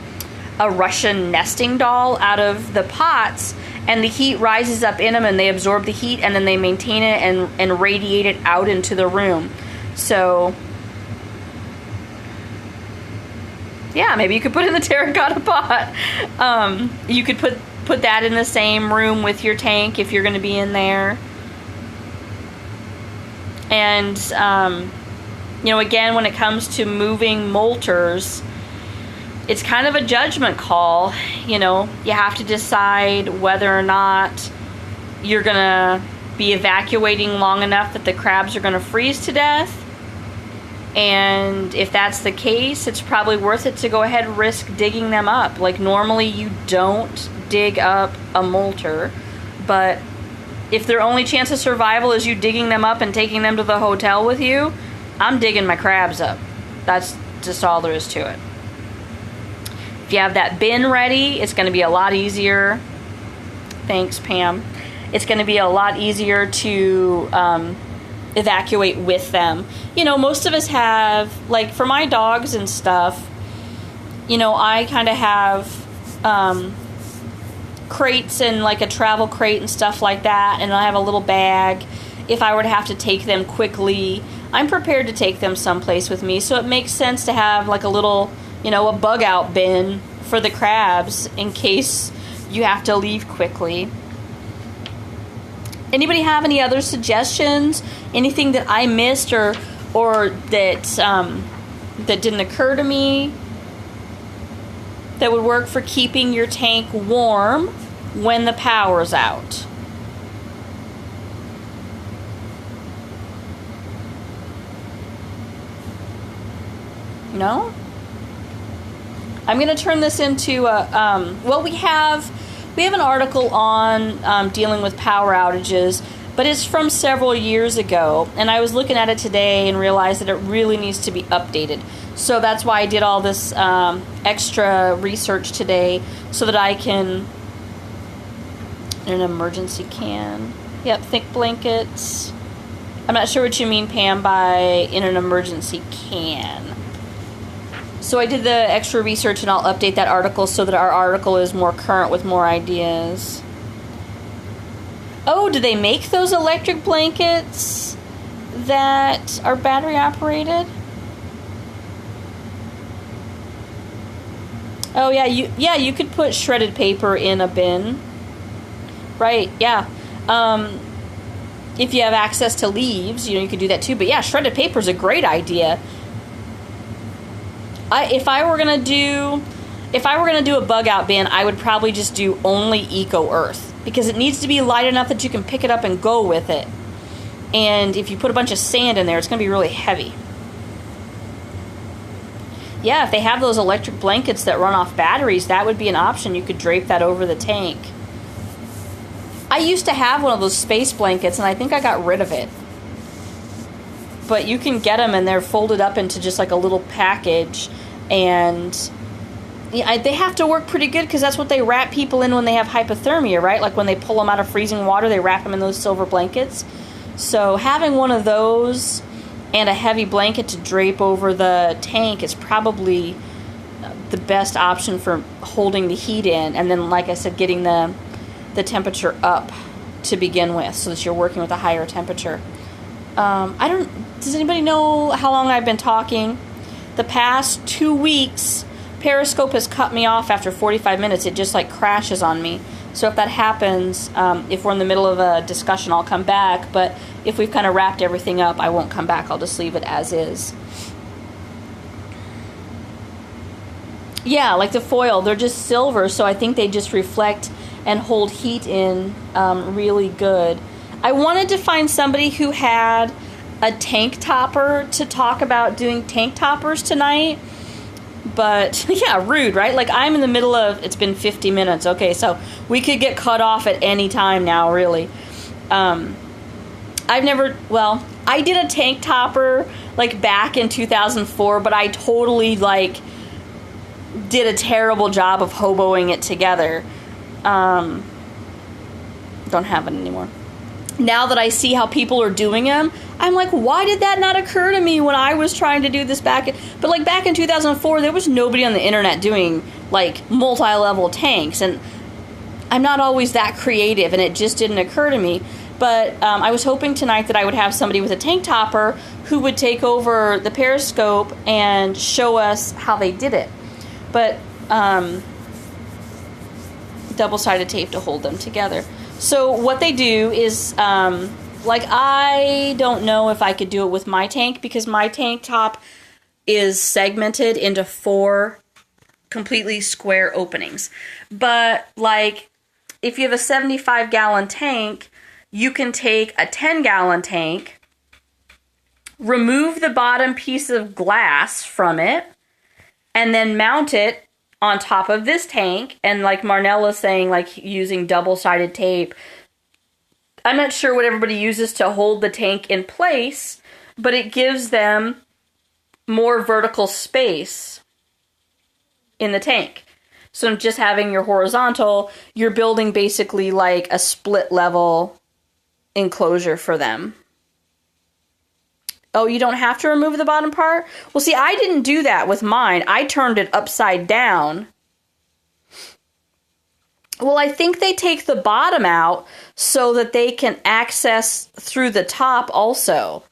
Russian nesting doll out of the pots, and the heat rises up in them and they absorb the heat, and then they maintain it and radiate it out into the room. So yeah, maybe you could put in the terracotta pot. You could put that in the same room with your tank if you're going to be in there. And, again, when it comes to moving molters, it's kind of a judgment call. You have to decide whether or not you're going to be evacuating long enough that the crabs are going to freeze to death. And if that's the case, it's probably worth it to go ahead and risk digging them up. Like, normally you don't dig up a molter, but if their only chance of survival is you digging them up and taking them to the hotel with you, I'm digging my crabs up. That's just all there is to it. If you have that bin ready, it's going to be a lot easier. Thanks, Pam. It's going to be a lot easier to evacuate with them. Most of us have, like, for my dogs and stuff, I kind of have crates and like a travel crate and stuff like that, and I have a little bag. If I were to have to take them quickly, I'm prepared to take them someplace with me, so it makes sense to have like a little, a bug out bin for the crabs in case you have to leave quickly. Anybody have any other suggestions? Anything that I missed or that that didn't occur to me that would work for keeping your tank warm when the power's out? No? I'm going to turn this into a, we have an article on dealing with power outages, but it's from several years ago, and I was looking at it today and realized that it really needs to be updated. So that's why I did all this extra research today, so that I can, in an emergency can. Yep, thick blankets. I'm not sure what you mean, Pam, by in an emergency can. So I did the extra research, and I'll update that article so that our article is more current with more ideas. Oh, do they make those electric blankets that are battery operated? Oh yeah, you could put shredded paper in a bin. Right, yeah. If you have access to leaves, you could do that too. But yeah, shredded paper is a great idea. If I were gonna do a bug out bin, I would probably just do only Eco Earth, because it needs to be light enough that you can pick it up and go with it. And if you put a bunch of sand in there, it's gonna be really heavy. Yeah, if they have those electric blankets that run off batteries, that would be an option. You could drape that over the tank. I used to have one of those space blankets, and I think I got rid of it. But you can get them, and they're folded up into just like a little package, and they have to work pretty good, because that's what they wrap people in when they have hypothermia, right? Like when they pull them out of freezing water, they wrap them in those silver blankets. So having one of those and a heavy blanket to drape over the tank is probably the best option for holding the heat in, and then, like I said, getting the temperature up to begin with, so that you're working with a higher temperature. Does anybody know how long I've been talking? The past 2 weeks, Periscope has cut me off after 45 minutes. It just like crashes on me. So if that happens, if we're in the middle of a discussion, I'll come back. But if we've kind of wrapped everything up, I won't come back. I'll just leave it as is. Yeah, like the foil, they're just silver, so I think they just reflect and hold heat in really good. I wanted to find somebody who had a tank topper to talk about doing tank toppers tonight. But, yeah, rude, right? Like, I'm in the middle of, it's been 50 minutes. Okay, so we could get cut off at any time now, really. I did a tank topper, like, back in 2004, but I totally, like, did a terrible job of hoboing it together. Don't have it anymore. Now that I see how people are doing them, I'm like, why did that not occur to me when I was trying to do this back in 2004, there was nobody on the internet doing, like, multi-level tanks, and I'm not always that creative, and it just didn't occur to me. But I was hoping tonight that I would have somebody with a tank topper who would take over the Periscope and show us how they did it. But double-sided tape to hold them together. So what they do is Like, I don't know if I could do it with my tank because my tank top is segmented into 4 completely square openings. But, like, if you have a 75-gallon tank, you can take a 10-gallon tank, remove the bottom piece of glass from it, and then mount it on top of this tank. And like Marnella's saying, like using double-sided tape. I'm not sure what everybody uses to hold the tank in place, but it gives them more vertical space in the tank. So just having your horizontal, you're building basically like a split level enclosure for them. Oh, you don't have to remove the bottom part? Well, see, I didn't do that with mine. I turned it upside down. Well, I think they take the bottom out so that they can access through the top also.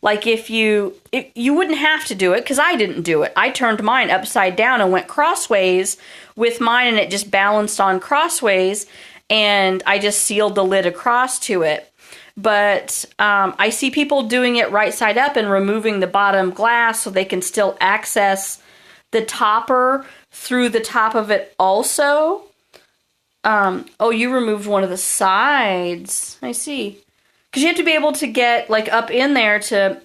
Like if you wouldn't have to do it because I didn't do it. I turned mine upside down and went crossways with mine, and it just balanced on crossways, and I just sealed the lid across to it. But I see people doing it right side up and removing the bottom glass so they can still access the topper through the top of it also. Oh, you removed one of the sides. I see. Because you have to be able to get like up in there to,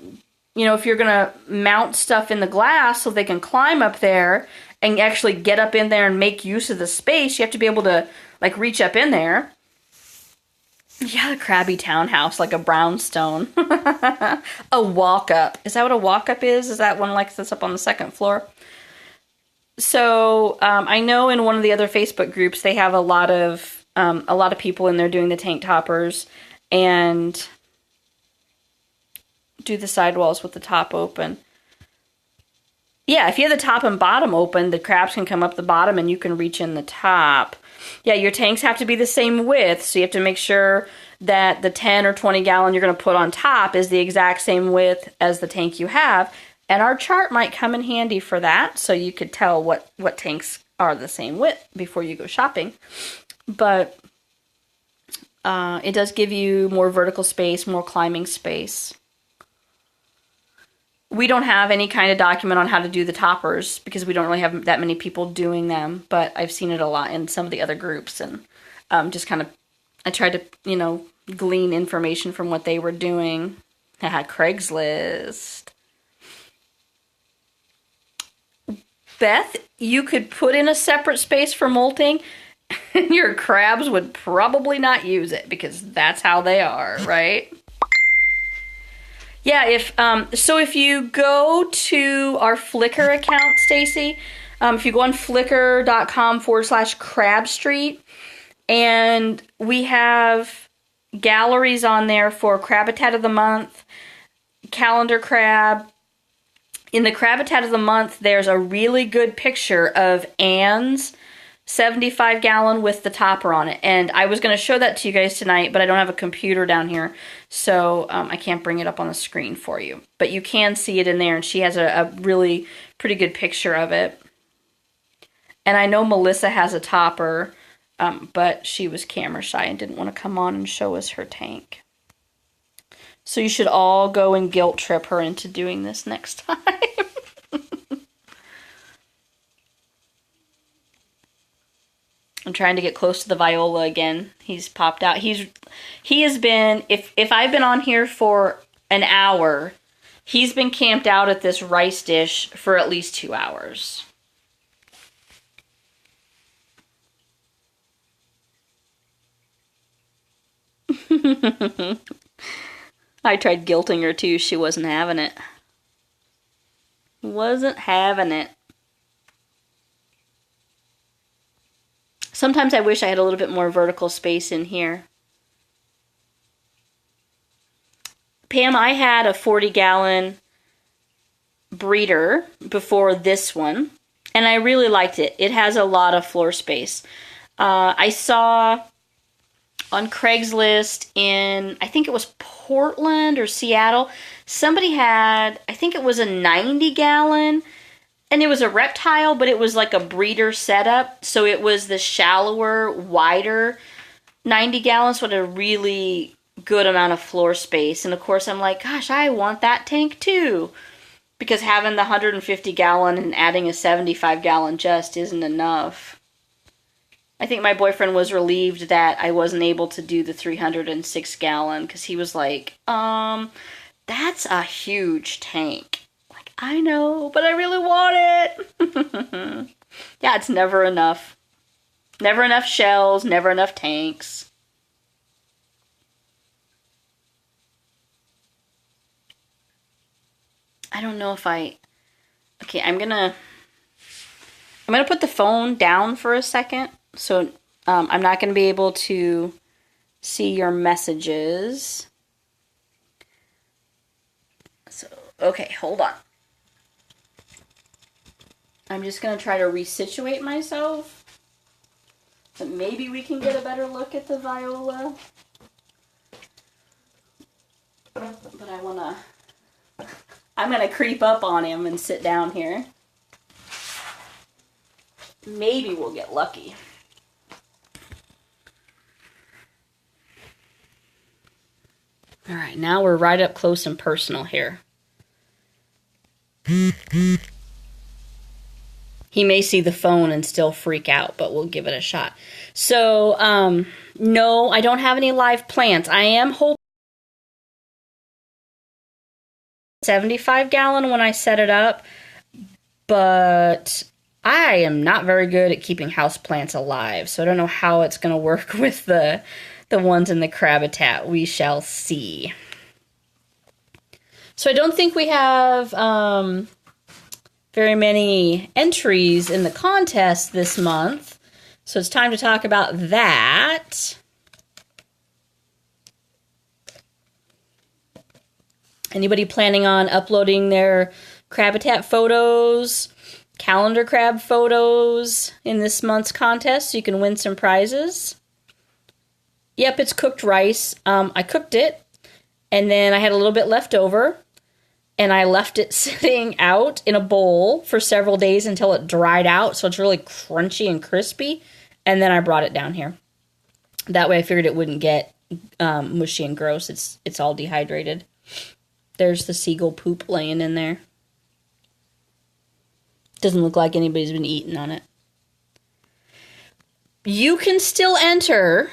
if you're going to mount stuff in the glass so they can climb up there and actually get up in there and make use of the space, you have to be able to like reach up in there. Yeah, the Krabby townhouse, like a brownstone. A walk-up. Is that what a walk-up is? Is that one like that's up on the second floor? So I know in one of the other Facebook groups they have a lot of people in there doing the tank toppers and do the sidewalls with the top open. Yeah, if you have the top and bottom open, the crabs can come up the bottom and you can reach in the top. Yeah, your tanks have to be the same width, so you have to make sure that the 10 or 20 gallon you're going to put on top is the exact same width as the tank you have. And our chart might come in handy for that, so you could tell what tanks are the same width before you go shopping. But it does give you more vertical space, more climbing space. We don't have any kind of document on how to do the toppers because we don't really have that many people doing them, but I've seen it a lot in some of the other groups, and just kind of, I tried to, glean information from what they were doing. I had Craigslist. Beth, you could put in a separate space for molting, and your crabs would probably not use it because that's how they are, right? Yeah, if you go to our Flickr account, Stacy, if you go on flickr.com/Crab Street, and we have galleries on there for Crabitat of the Month, Calendar Crab. In the Crabitat of the Month, there's a really good picture of Anne's 75-gallon with the topper on it. And I was going to show that to you guys tonight, but I don't have a computer down here, so I can't bring it up on the screen for you. But you can see it in there, and she has a really pretty good picture of it. And I know Melissa has a topper, but she was camera shy and didn't want to come on and show us her tank. So you should all go and guilt trip her into doing this next time. I'm trying to get close to the Viola again. He's popped out. He has been, if I've been on here for an hour, he's been camped out at this rice dish for at least 2 hours. I tried guilting her too. She wasn't having it. Wasn't having it. Sometimes I wish I had a little bit more vertical space in here. Pam, I had a 40-gallon breeder before this one, and I really liked it. It has a lot of floor space. I saw on Craigslist in, I think it was Portland or Seattle, somebody had, I think it was a 90-gallon, and it was a reptile, but it was like a breeder setup, so it was the shallower, wider 90 gallons, so it had a really good amount of floor space. And of course, I'm like, gosh, I want that tank too. Because having the 150 gallon and adding a 75 gallon just isn't enough. I think my boyfriend was relieved that I wasn't able to do the 306 gallon because he was like, that's a huge tank. Like, I know, but I really want it. Yeah, it's never enough. Never enough shells, never enough tanks. I don't know if okay, I'm gonna put the phone down for a second. So I'm not gonna be able to see your messages. So, okay, hold on. I'm just gonna try to resituate myself. But maybe we can get a better look at the viola. But I'm gonna creep up on him and sit down here. Maybe we'll get lucky. All right, now we're right up close and personal here. He may see the phone and still freak out, but we'll give it a shot. So, no, I don't have any live plants. I am hoping 75 gallon when I set it up, but I am not very good at keeping house plants alive, so I don't know how it's going to work with the ones in the Crabitat. We shall see. So I don't think we have very many entries in the contest this month, so it's time to talk about that. Anybody planning on uploading their Crabitat photos, calendar crab photos in this month's contest so you can win some prizes? Yep, it's cooked rice. I cooked it, and then I had a little bit left over, and I left it sitting out in a bowl for several days until it dried out, so it's really crunchy and crispy, and then I brought it down here. That way I figured it wouldn't get mushy and gross. It's all dehydrated. There's the seagull poop laying in there. Doesn't look like anybody's been eating on it. You can still enter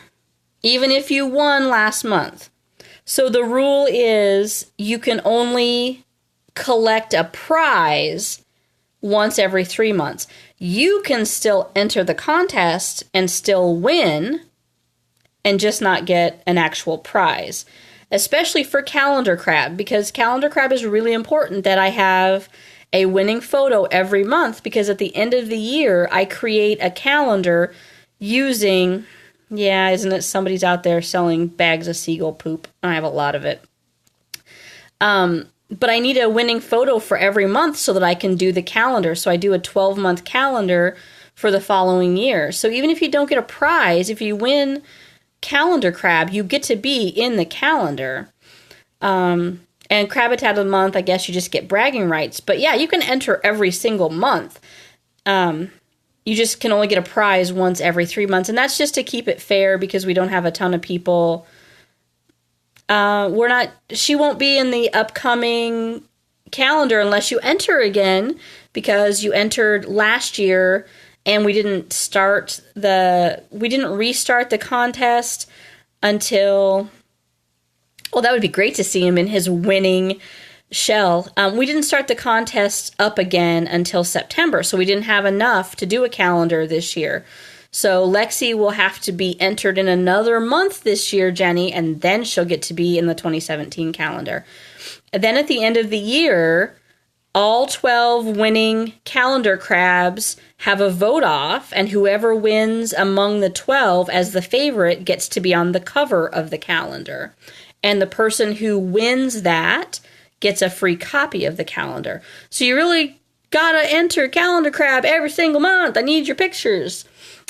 even if you won last month. So the rule is you can only collect a prize once every 3 months. You can still enter the contest and still win and just not get an actual prize. Especially for calendar crab, because calendar crab is really important that I have a winning photo every month, because at the end of the year, I create a calendar using, yeah, isn't it somebody's out there selling bags of seagull poop? I have a lot of it. But I need a winning photo for every month so that I can do the calendar. So I do a 12-month calendar for the following year. So even if you don't get a prize, if you win calendar crab, you get to be in the calendar. And Crabitat of the month, I guess you just get bragging rights. But yeah, you can enter every single month. You just can only get a prize once every 3 months. And that's just to keep it fair because we don't have a ton of people. She won't be in the upcoming calendar unless you enter again, because you entered last year and we didn't restart the contest until, well, that would be great to see him in his winning shell. We didn't start the contest up again until September, so we didn't have enough to do a calendar this year. So Lexi will have to be entered in another month this year, Jenny, and then she'll get to be in the 2017 calendar. And then at the end of the year, all 12 winning calendar crabs have a vote off, and whoever wins among the 12 as the favorite gets to be on the cover of the calendar. And the person who wins that gets a free copy of the calendar. So you really gotta enter calendar crab every single month. I need your pictures.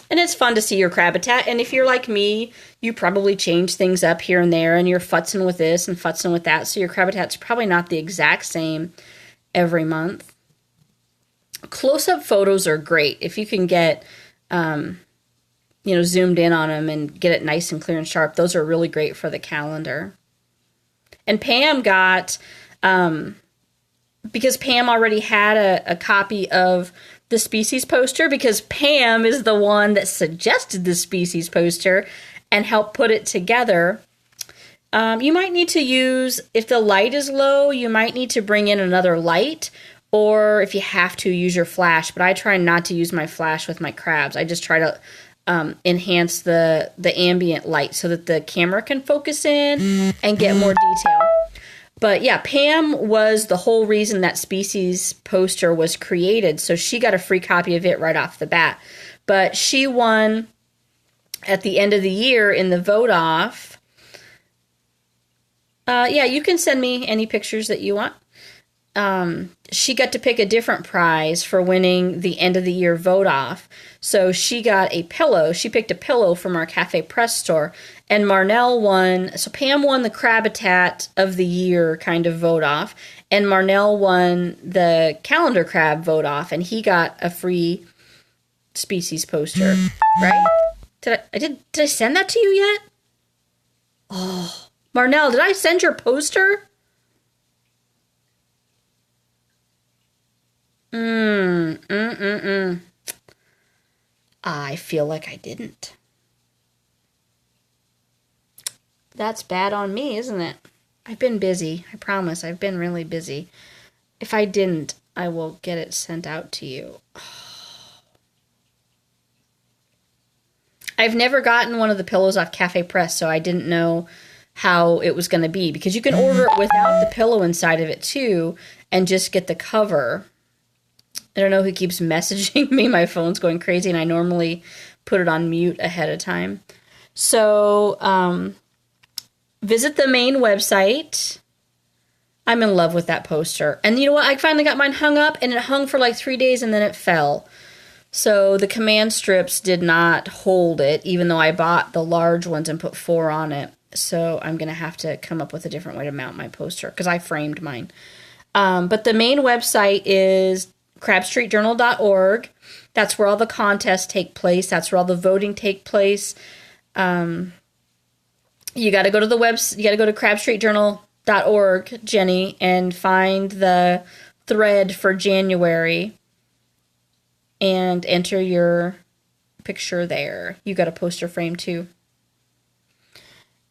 And it's fun to see your Crabitat. And if you're like me, you probably change things up here and there, and you're futzing with this and futzing with that. So your Crabitat's probably not the exact same every month. Close-up photos are great. If you can get zoomed in on them and get it nice and clear and sharp. Those are really great for the calendar. And Pam got, because Pam already had a copy of the species poster, because Pam is the one that suggested the species poster and helped put it together. You might need to use, if the light is low, you might need to bring in another light, or if you have to, use your flash. But I try not to use my flash with my crabs. I just try to enhance the ambient light so that the camera can focus in and get more detail. But yeah, Pam was the whole reason that species poster was created, so she got a free copy of it right off the bat. But she won at the end of the year in the vote off. Yeah, you can send me any pictures that you want. She got to pick a different prize for winning the end of the year vote off. So she got a pillow. She picked a pillow from our Cafe Press store. And Marnell won. So Pam won the Crabitat of the year kind of vote off. And Marnell won the calendar crab vote off. And he got a free species poster. Right? Did I send that to you yet? Oh, Marnell, did I send your poster? I feel like I didn't. That's bad on me, isn't it? I've been busy. I promise. I've been really busy. If I didn't, I will get it sent out to you. I've never gotten one of the pillows off Cafe Press, so I didn't know how it was going to be. Because you can order it without the pillow inside of it, too, and just get the cover. I don't know who keeps messaging me. My phone's going crazy, and I normally put it on mute ahead of time. So, visit the main website. I'm in love with that poster. And you know what? I finally got mine hung up, and it hung for like 3 days, and then it fell. So the command strips did not hold it, even though I bought the large ones and put 4 on it. So I'm going to have to come up with a different way to mount my poster, because I framed mine. But the main website is crabstreetjournal.org. That's where all the contests take place. That's where all the voting take place. You got to go to the website. You got to go to crabstreetjournal.org, Jenny, and find the thread for January and enter your picture there. You got a poster frame too.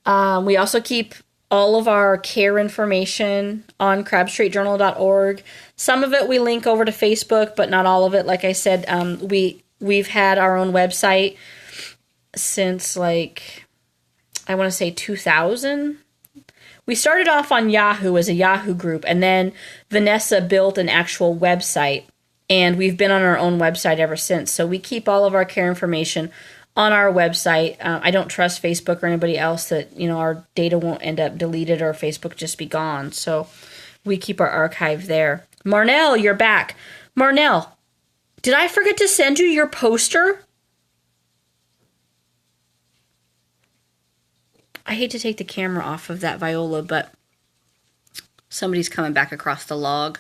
We also keep all of our care information on crabstreetjournal.org. Some of it we link over to Facebook, but not all of it. Like I said, we've had our own website since, like, I want to say 2000. We started off on Yahoo as a Yahoo group, and then Vanessa built an actual website, and we've been on our own website ever since. So we keep all of our care information on our website. I don't trust Facebook or anybody else that, our data won't end up deleted or Facebook just be gone. So we keep our archive there. Marnell, you're back. Marnell, did I forget to send you your poster? I hate to take the camera off of that viola, but somebody's coming back across the log.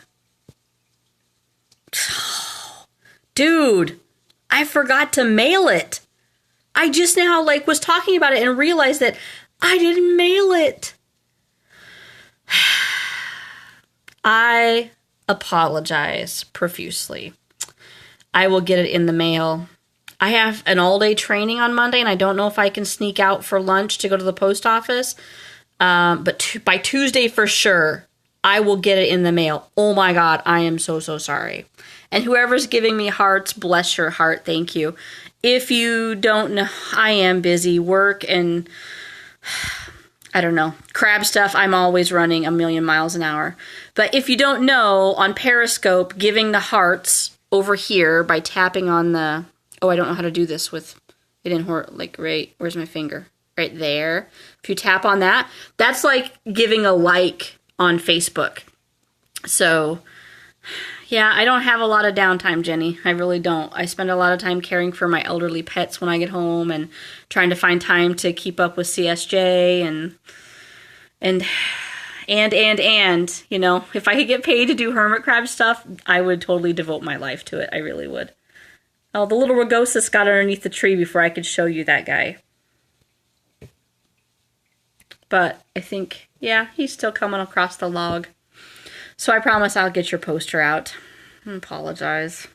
Dude, I forgot to mail it. I just now was talking about it and realized that I didn't mail it. I apologize profusely. I will get it in the mail. I have an all-day training on Monday, and I don't know if I can sneak out for lunch to go to the post office. But by Tuesday for sure, I will get it in the mail. Oh my God, I am so sorry. And whoever's giving me hearts, bless your heart, thank you. If you don't know, I am busy. Work and, I don't know, crab stuff, I'm always running 1,000,000 miles an hour. But if you don't know, on Periscope, giving the hearts over here by tapping on the, I don't know how to do this with, it didn't hurt, right, where's my finger? Right there. If you tap on that, that's like giving a like on Facebook. So, yeah, I don't have a lot of downtime, Jenny. I really don't. I spend a lot of time caring for my elderly pets when I get home and trying to find time to keep up with CSJ and if I could get paid to do hermit crab stuff, I would totally devote my life to it. I really would. Oh, the little rugosus got underneath the tree before I could show you that guy. But I think, yeah, he's still coming across the log. So I promise I'll get your poster out. I apologize.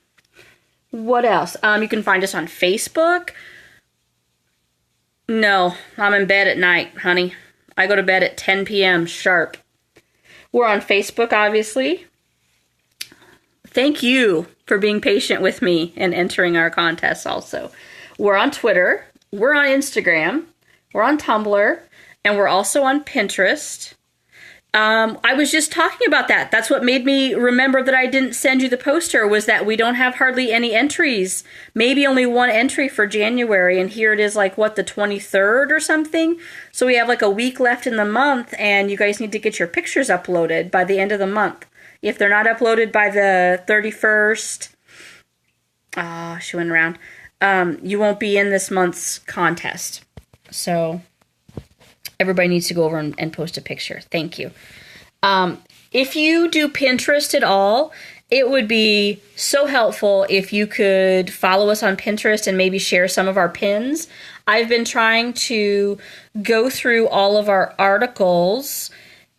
What else? You can find us on Facebook. No, I'm in bed at night, honey. I go to bed at 10 p.m. sharp. We're on Facebook, obviously. Thank you for being patient with me and entering our contests also. We're on Twitter. We're on Instagram. We're on Tumblr. And we're also on Pinterest. I was just talking about that. That's what made me remember that I didn't send you the poster, was that we don't have hardly any entries. Maybe only one entry for January, and here it is like, what, the 23rd or something? So we have like a week left in the month, and you guys need to get your pictures uploaded by the end of the month. If they're not uploaded by the 31st, she went around, you won't be in this month's contest. So everybody needs to go over and post a picture. Thank you. If you do Pinterest at all, it would be so helpful if you could follow us on Pinterest and maybe share some of our pins. I've been trying to go through all of our articles,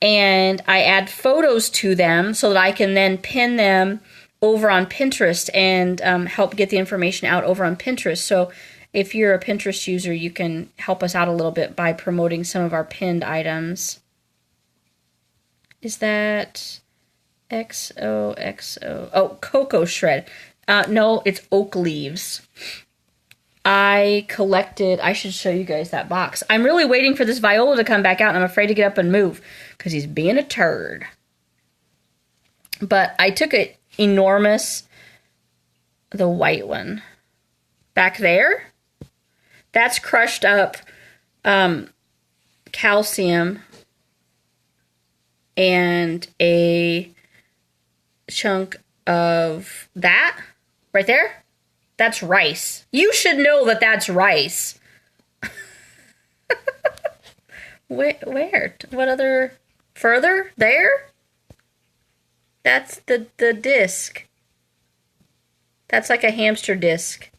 and I add photos to them so that I can then pin them over on Pinterest and help get the information out over on Pinterest. So if you're a Pinterest user, you can help us out a little bit by promoting some of our pinned items. Is that XOXO? Oh, cocoa shred. No, it's oak leaves. I should show you guys that box. I'm really waiting for this Viola to come back out, and I'm afraid to get up and move because he's being a turd. But I took an enormous, the white one. Back there? That's crushed up calcium and a chunk of that right there. That's rice. You should know that that's rice. Where? What other? Further? There? That's the disc. That's like a hamster disc.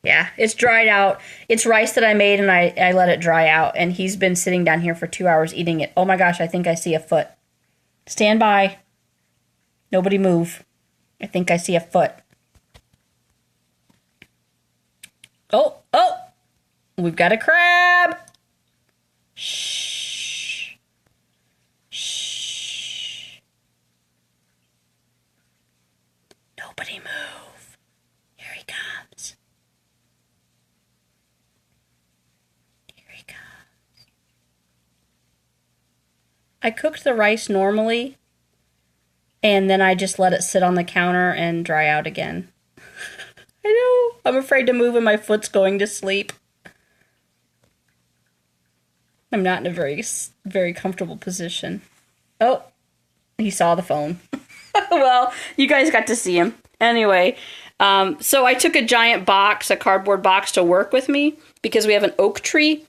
Yeah, it's dried out. It's rice that I made, and I let it dry out, and he's been sitting down here for 2 hours eating it. Oh my gosh, I think I see a foot. Stand by. Nobody move. I think I see a foot. Oh! We've got a crab! Shh. Nobody move. Here he comes. I cooked the rice normally, and then I just let it sit on the counter and dry out again. I know. I'm afraid to move and my foot's going to sleep. I'm not in a very, very comfortable position. Oh, he saw the phone. Well, you guys got to see him. Anyway, so I took a giant box, a cardboard box, to work with me because we have an oak tree.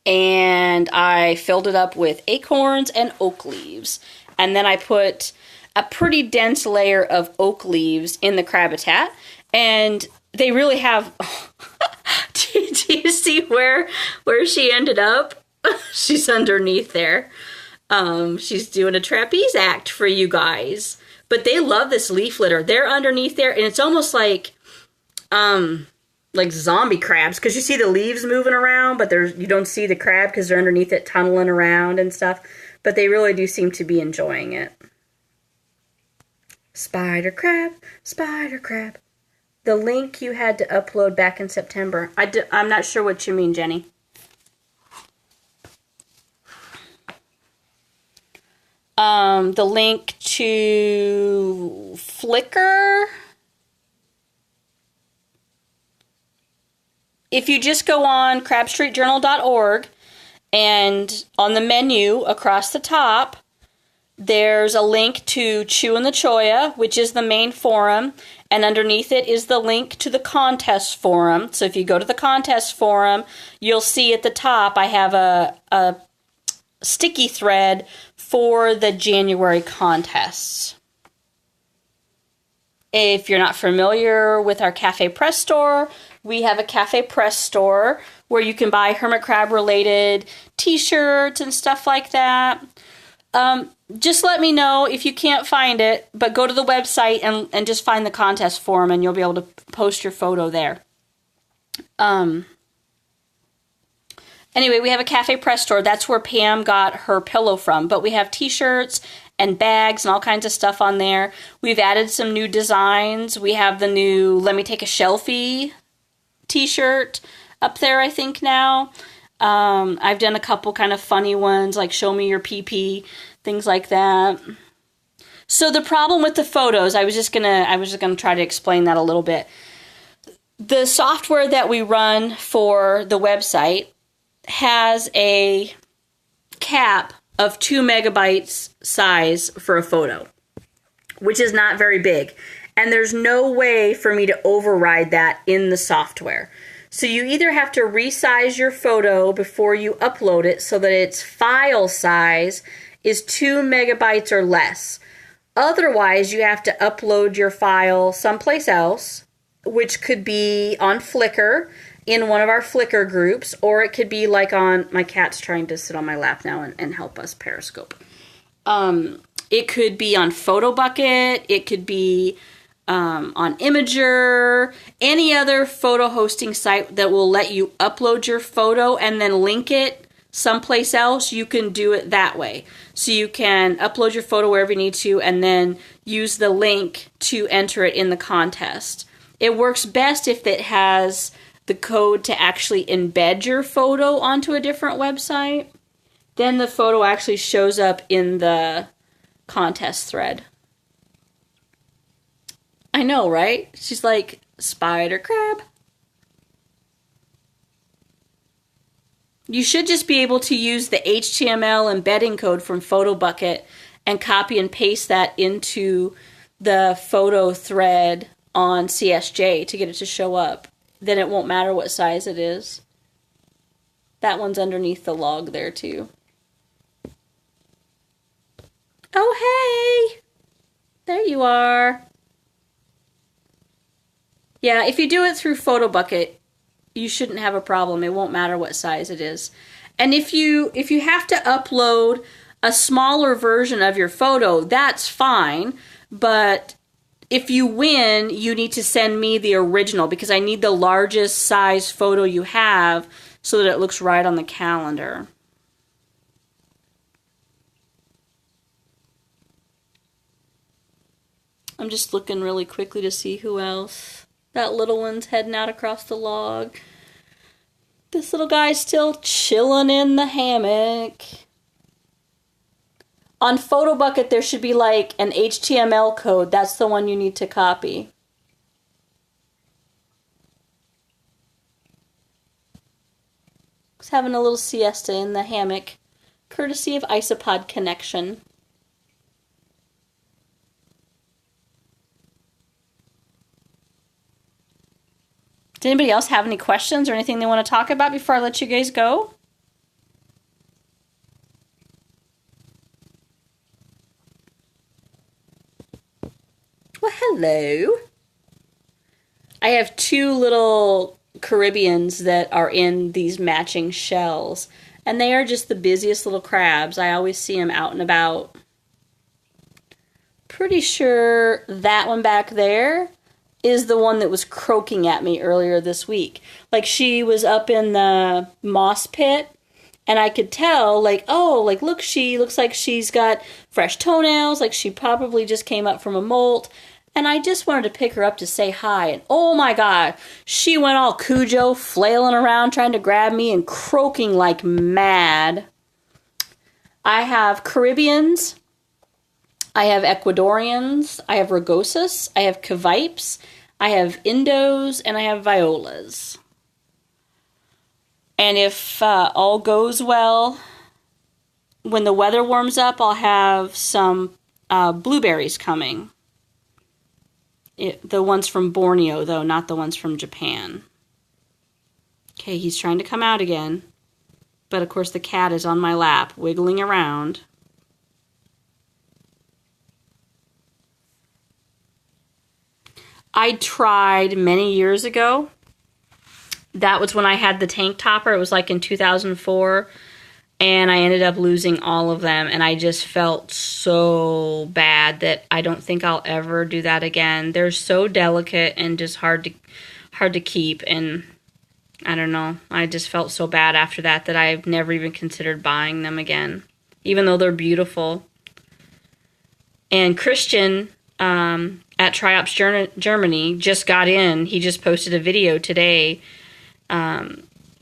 And I filled it up with acorns and oak leaves. And then I put a pretty dense layer of oak leaves in the Crabitat. And they really have... do you see where she ended up? She's underneath there. She's doing a trapeze act for you guys. But they love this leaf litter. They're underneath there, and it's almost like zombie crabs, because you see the leaves moving around, but you don't see the crab because they're underneath it tunneling around and stuff. But they really do seem to be enjoying it. Spider crab, spider crab. The link you had to upload back in September. I'm not sure what you mean, Jenny. The link to Flickr. If you just go on crabstreetjournal.org, and on the menu across the top, there's a link to Chew and the Choya, which is the main forum, and underneath it is the link to the contest forum. So if you go to the contest forum, you'll see at the top I have a sticky thread for the January contests. If you're not familiar with our Cafe Press store, we have a Cafe Press store where you can buy hermit crab related t-shirts and stuff like that. Just let me know if you can't find it, but go to the website and just find the contest form and you'll be able to post your photo there. Anyway, we have a Cafe Press store. That's where Pam got her pillow from. But we have t-shirts and bags and all kinds of stuff on there. We've added some new designs. We have the new Let Me Take a Shelfie t-shirt up there, I think, now. I've done a couple kind of funny ones, like Show Me Your PP, things like that. So the problem with the photos, I was just gonna try to explain that a little bit. The software that we run for the website has a cap of 2 megabytes size for a photo, which is not very big. And there's no way for me to override that in the software. So you either have to resize your photo before you upload it so that its file size is 2 megabytes or less. Otherwise, you have to upload your file someplace else, which could be on Flickr, in one of our Flickr groups, or it could be like on, my cat's trying to sit on my lap now and help us Periscope. It could be on PhotoBucket, it could be on Imager, any other photo hosting site that will let you upload your photo and then link it someplace else. You can do it that way. So you can upload your photo wherever you need to and then use the link to enter it in the contest. It works best if it has the code to actually embed your photo onto a different website. Then the photo actually shows up in the contest thread. I know, right? She's like, spider crab. You should just be able to use the HTML embedding code from PhotoBucket and copy and paste that into the photo thread on CSJ to get it to show up. Then it won't matter what size it is. That one's underneath the log there too. Oh, hey! There you are. Yeah, if you do it through PhotoBucket, you shouldn't have a problem. It won't matter what size it is. And if you have to upload a smaller version of your photo, that's fine. But if you win, you need to send me the original because I need the largest size photo you have so that it looks right on the calendar. I'm just looking really quickly to see who else. That little one's heading out across the log. This little guy's still chilling in the hammock. On PhotoBucket, there should be like an HTML code. That's the one you need to copy. He's having a little siesta in the hammock, courtesy of Isopod Connection. Does anybody else have any questions or anything they want to talk about before I let you guys go? Well, hello. I have 2 little Caribbeans that are in these matching shells, and they are just the busiest little crabs. I always see them out and about. Pretty sure that one back there is the one that was croaking at me earlier this week. Like, she was up in the moss pit, and I could tell, like, oh, like, look, she looks like she's got fresh toenails, like she probably just came up from a molt. And I just wanted to pick her up to say hi. And oh my God, she went all Cujo, flailing around, trying to grab me and croaking like mad. I have Caribbeans. I have Ecuadorians. I have Rugosus. I have Cavipes. I have Indos. And I have Violas. And if all goes well, when the weather warms up, I'll have some blueberries coming. The ones from Borneo, though, not the ones from Japan. Okay, he's trying to come out again. But, of course, the cat is on my lap, wiggling around. I tried many years ago. That was when I had the tank topper. It was like in 2004. And I ended up losing all of them. And I just felt so bad that I don't think I'll ever do that again. They're so delicate and just hard to keep. And I don't know. I just felt so bad after that I've never even considered buying them again. Even though they're beautiful. And Christian at Triops Germany just got in. He just posted a video today.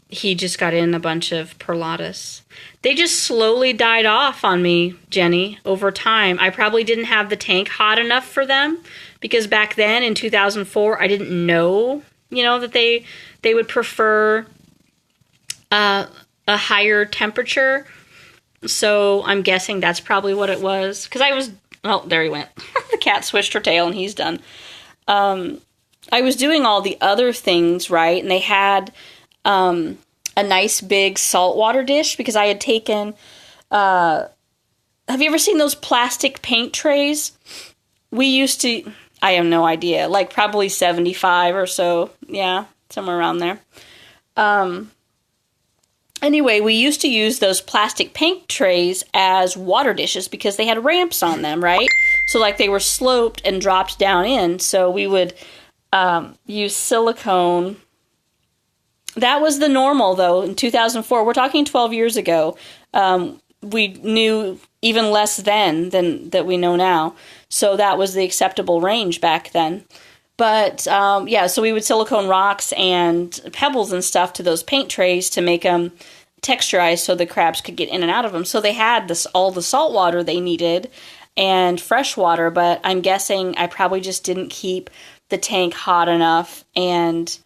He just got in a bunch of Perlatus. They just slowly died off on me, Jenny, over time. I probably didn't have the tank hot enough for them because back then in 2004, I didn't know, that they would prefer a higher temperature. So I'm guessing that's probably what it was. Because oh, there he went. The cat switched her tail and he's done. I was doing all the other things right, and they had a nice big saltwater dish because I had taken. Have you ever seen those plastic paint trays? We used to. I have no idea. Like probably 75 or so. Yeah, somewhere around there. Anyway, we used to use those plastic paint trays as water dishes because they had ramps on them, right? So like they were sloped and dropped down in. So we would use silicone. That was the normal, though, in 2004. We're talking 12 years ago. We knew even less then than that we know now. So that was the acceptable range back then. But, so we would silicone rocks and pebbles and stuff to those paint trays to make them texturized so the crabs could get in and out of them. So they had all the salt water they needed and fresh water, but I'm guessing I probably just didn't keep the tank hot enough. And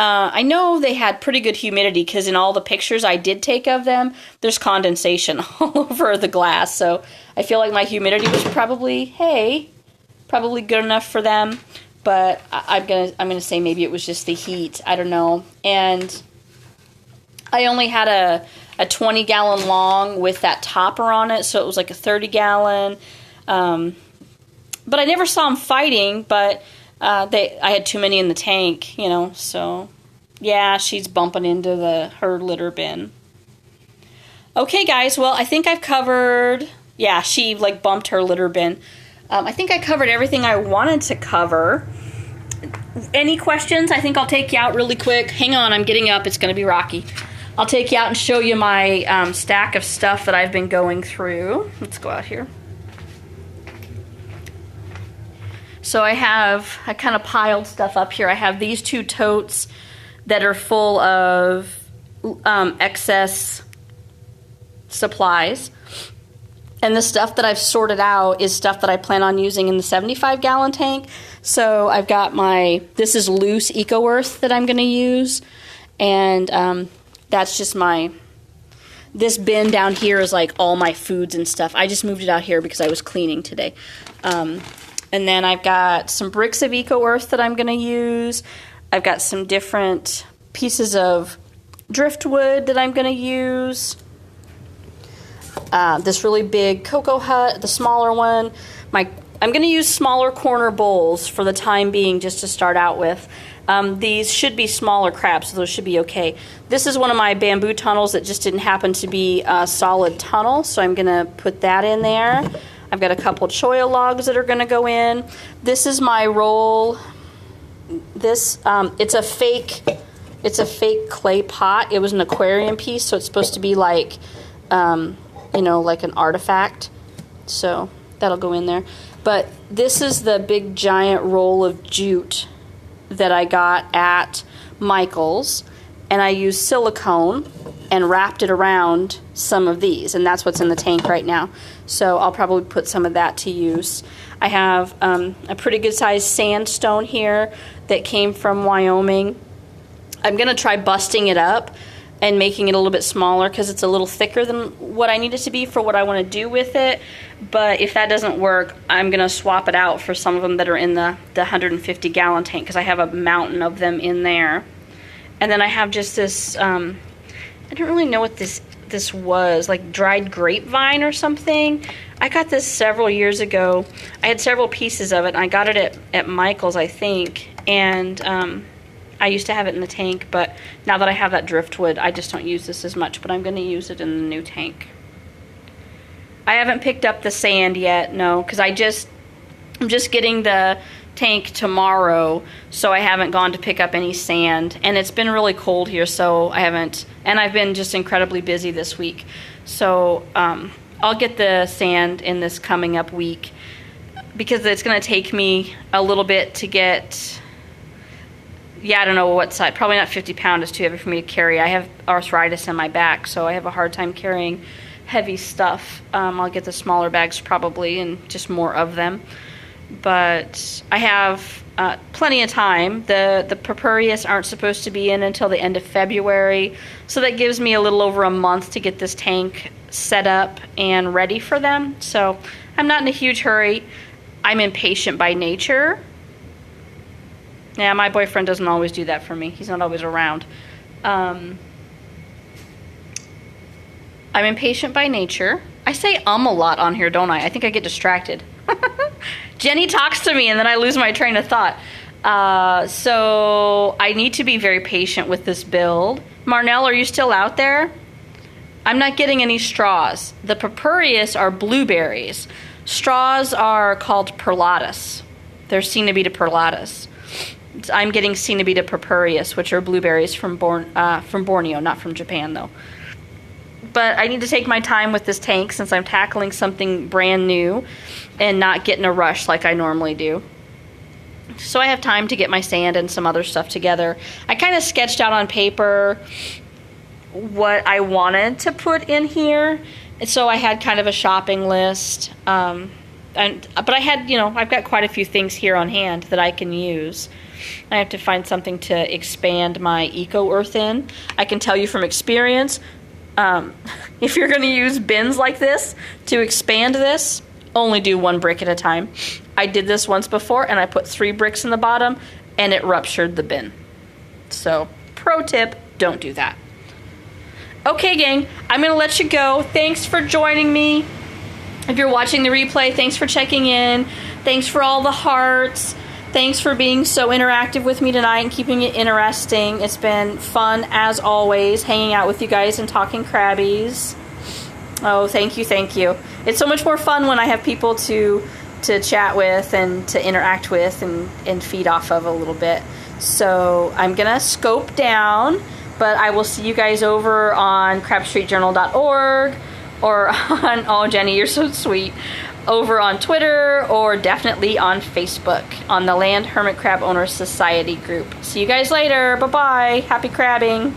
I know they had pretty good humidity because in all the pictures I did take of them, there's condensation all over the glass. So I feel like my humidity was probably good enough for them. But I'm gonna say maybe it was just the heat. I don't know. And I only had a 20-gallon long with that topper on it, so it was like a 30-gallon. But I never saw them fighting. But I had too many in the tank, So yeah, she's bumping into her litter bin. Okay, guys. Well, I think I've covered. Yeah, she bumped her litter bin. I think I covered everything I wanted to cover. Any questions? I think I'll take you out really quick. Hang on, I'm getting up. It's going to be rocky. I'll take you out and show you my stack of stuff that I've been going through. Let's go out here. So I kind of piled stuff up here. I have these 2 totes that are full of excess supplies. And the stuff that I've sorted out is stuff that I plan on using in the 75-gallon tank. So I've got this is loose Eco Earth that I'm going to use. And that's just this bin down here is like all my foods and stuff. I just moved it out here because I was cleaning today. And then I've got some bricks of Eco Earth that I'm going to use. I've got some different pieces of driftwood that I'm going to use. This really big cocoa hut, the smaller one. I'm going to use smaller corner bowls for the time being just to start out with. These should be smaller crabs, so those should be okay. This is one of my bamboo tunnels that just didn't happen to be a solid tunnel, so I'm going to put that in there. I've got a couple cholla logs that are going to go in. This is my roll. It's a fake clay pot. It was an aquarium piece, so it's supposed to be like like an artifact. So that'll go in there. But this is the big giant roll of jute that I got at Michael's, and I used silicone and wrapped it around some of these, and that's what's in the tank right now. So I'll probably put some of that to use. I have a pretty good sized sandstone here that came from Wyoming. I'm going to try busting it up and making it a little bit smaller because it's a little thicker than what I need it to be for what I want to do with it. But if that doesn't work, I'm going to swap it out for some of them that are in the 150-gallon tank because I have a mountain of them in there. And then I have just this, I don't really know what this was, like dried grapevine or something. I got this several years ago. I had several pieces of it, and I got it at Michael's, I think. And I used to have it in the tank, but now that I have that driftwood, I just don't use this as much, but I'm going to use it in the new tank. I haven't picked up the sand yet, no, because I'm just getting the tank tomorrow, so I haven't gone to pick up any sand. And it's been really cold here, so I haven't, and I've been just incredibly busy this week. So, I'll get the sand in this coming up week because it's going to take me a little bit to get, I don't know what size, probably not 50 pound is too heavy for me to carry. I have arthritis in my back, so I have a hard time carrying heavy stuff. I'll get the smaller bags probably and just more of them. But I have plenty of time. The purpureus aren't supposed to be in until the end of February, so that gives me a little over a month to get this tank set up and ready for them. So I'm not in a huge hurry. I'm impatient by nature. Yeah, my boyfriend doesn't always do that for me. He's not always around. I'm impatient by nature. I say a lot on here, don't I? I think I get distracted. Jenny talks to me and then I lose my train of thought. So I need to be very patient with this build. Marnell, are you still out there? I'm not getting any straws. The purpureus are blueberries. Straws are called perlatus. They're Cinnabita perlatus. I'm getting Cinnabita purpureus, which are blueberries from Borneo, not from Japan though. But I need to take my time with this tank since I'm tackling something brand new and not get in a rush like I normally do. So I have time to get my sand and some other stuff together. I kind of sketched out on paper what I wanted to put in here. And so I had kind of a shopping list. But I had, I've got quite a few things here on hand that I can use. I have to find something to expand my eco-earth in. I can tell you from experience, if you're going to use bins like this to expand this, only do 1 brick at a time. I did this once before and I put 3 bricks in the bottom and it ruptured the bin. So, pro tip, don't do that. Okay, gang, I'm going to let you go. Thanks for joining me. If you're watching the replay, thanks for checking in. Thanks for all the hearts. Thanks for being so interactive with me tonight and keeping it interesting. It's been fun, as always, hanging out with you guys and talking crabbies. Oh, thank you, thank you. It's so much more fun when I have people to chat with and to interact with and feed off of a little bit. So I'm going to scope down, but I will see you guys over on crabstreetjournal.org or on, oh, Jenny, you're so sweet, over on Twitter or definitely on Facebook on the Land Hermit Crab Owners Society group. See you guys later. Bye-bye. Happy crabbing.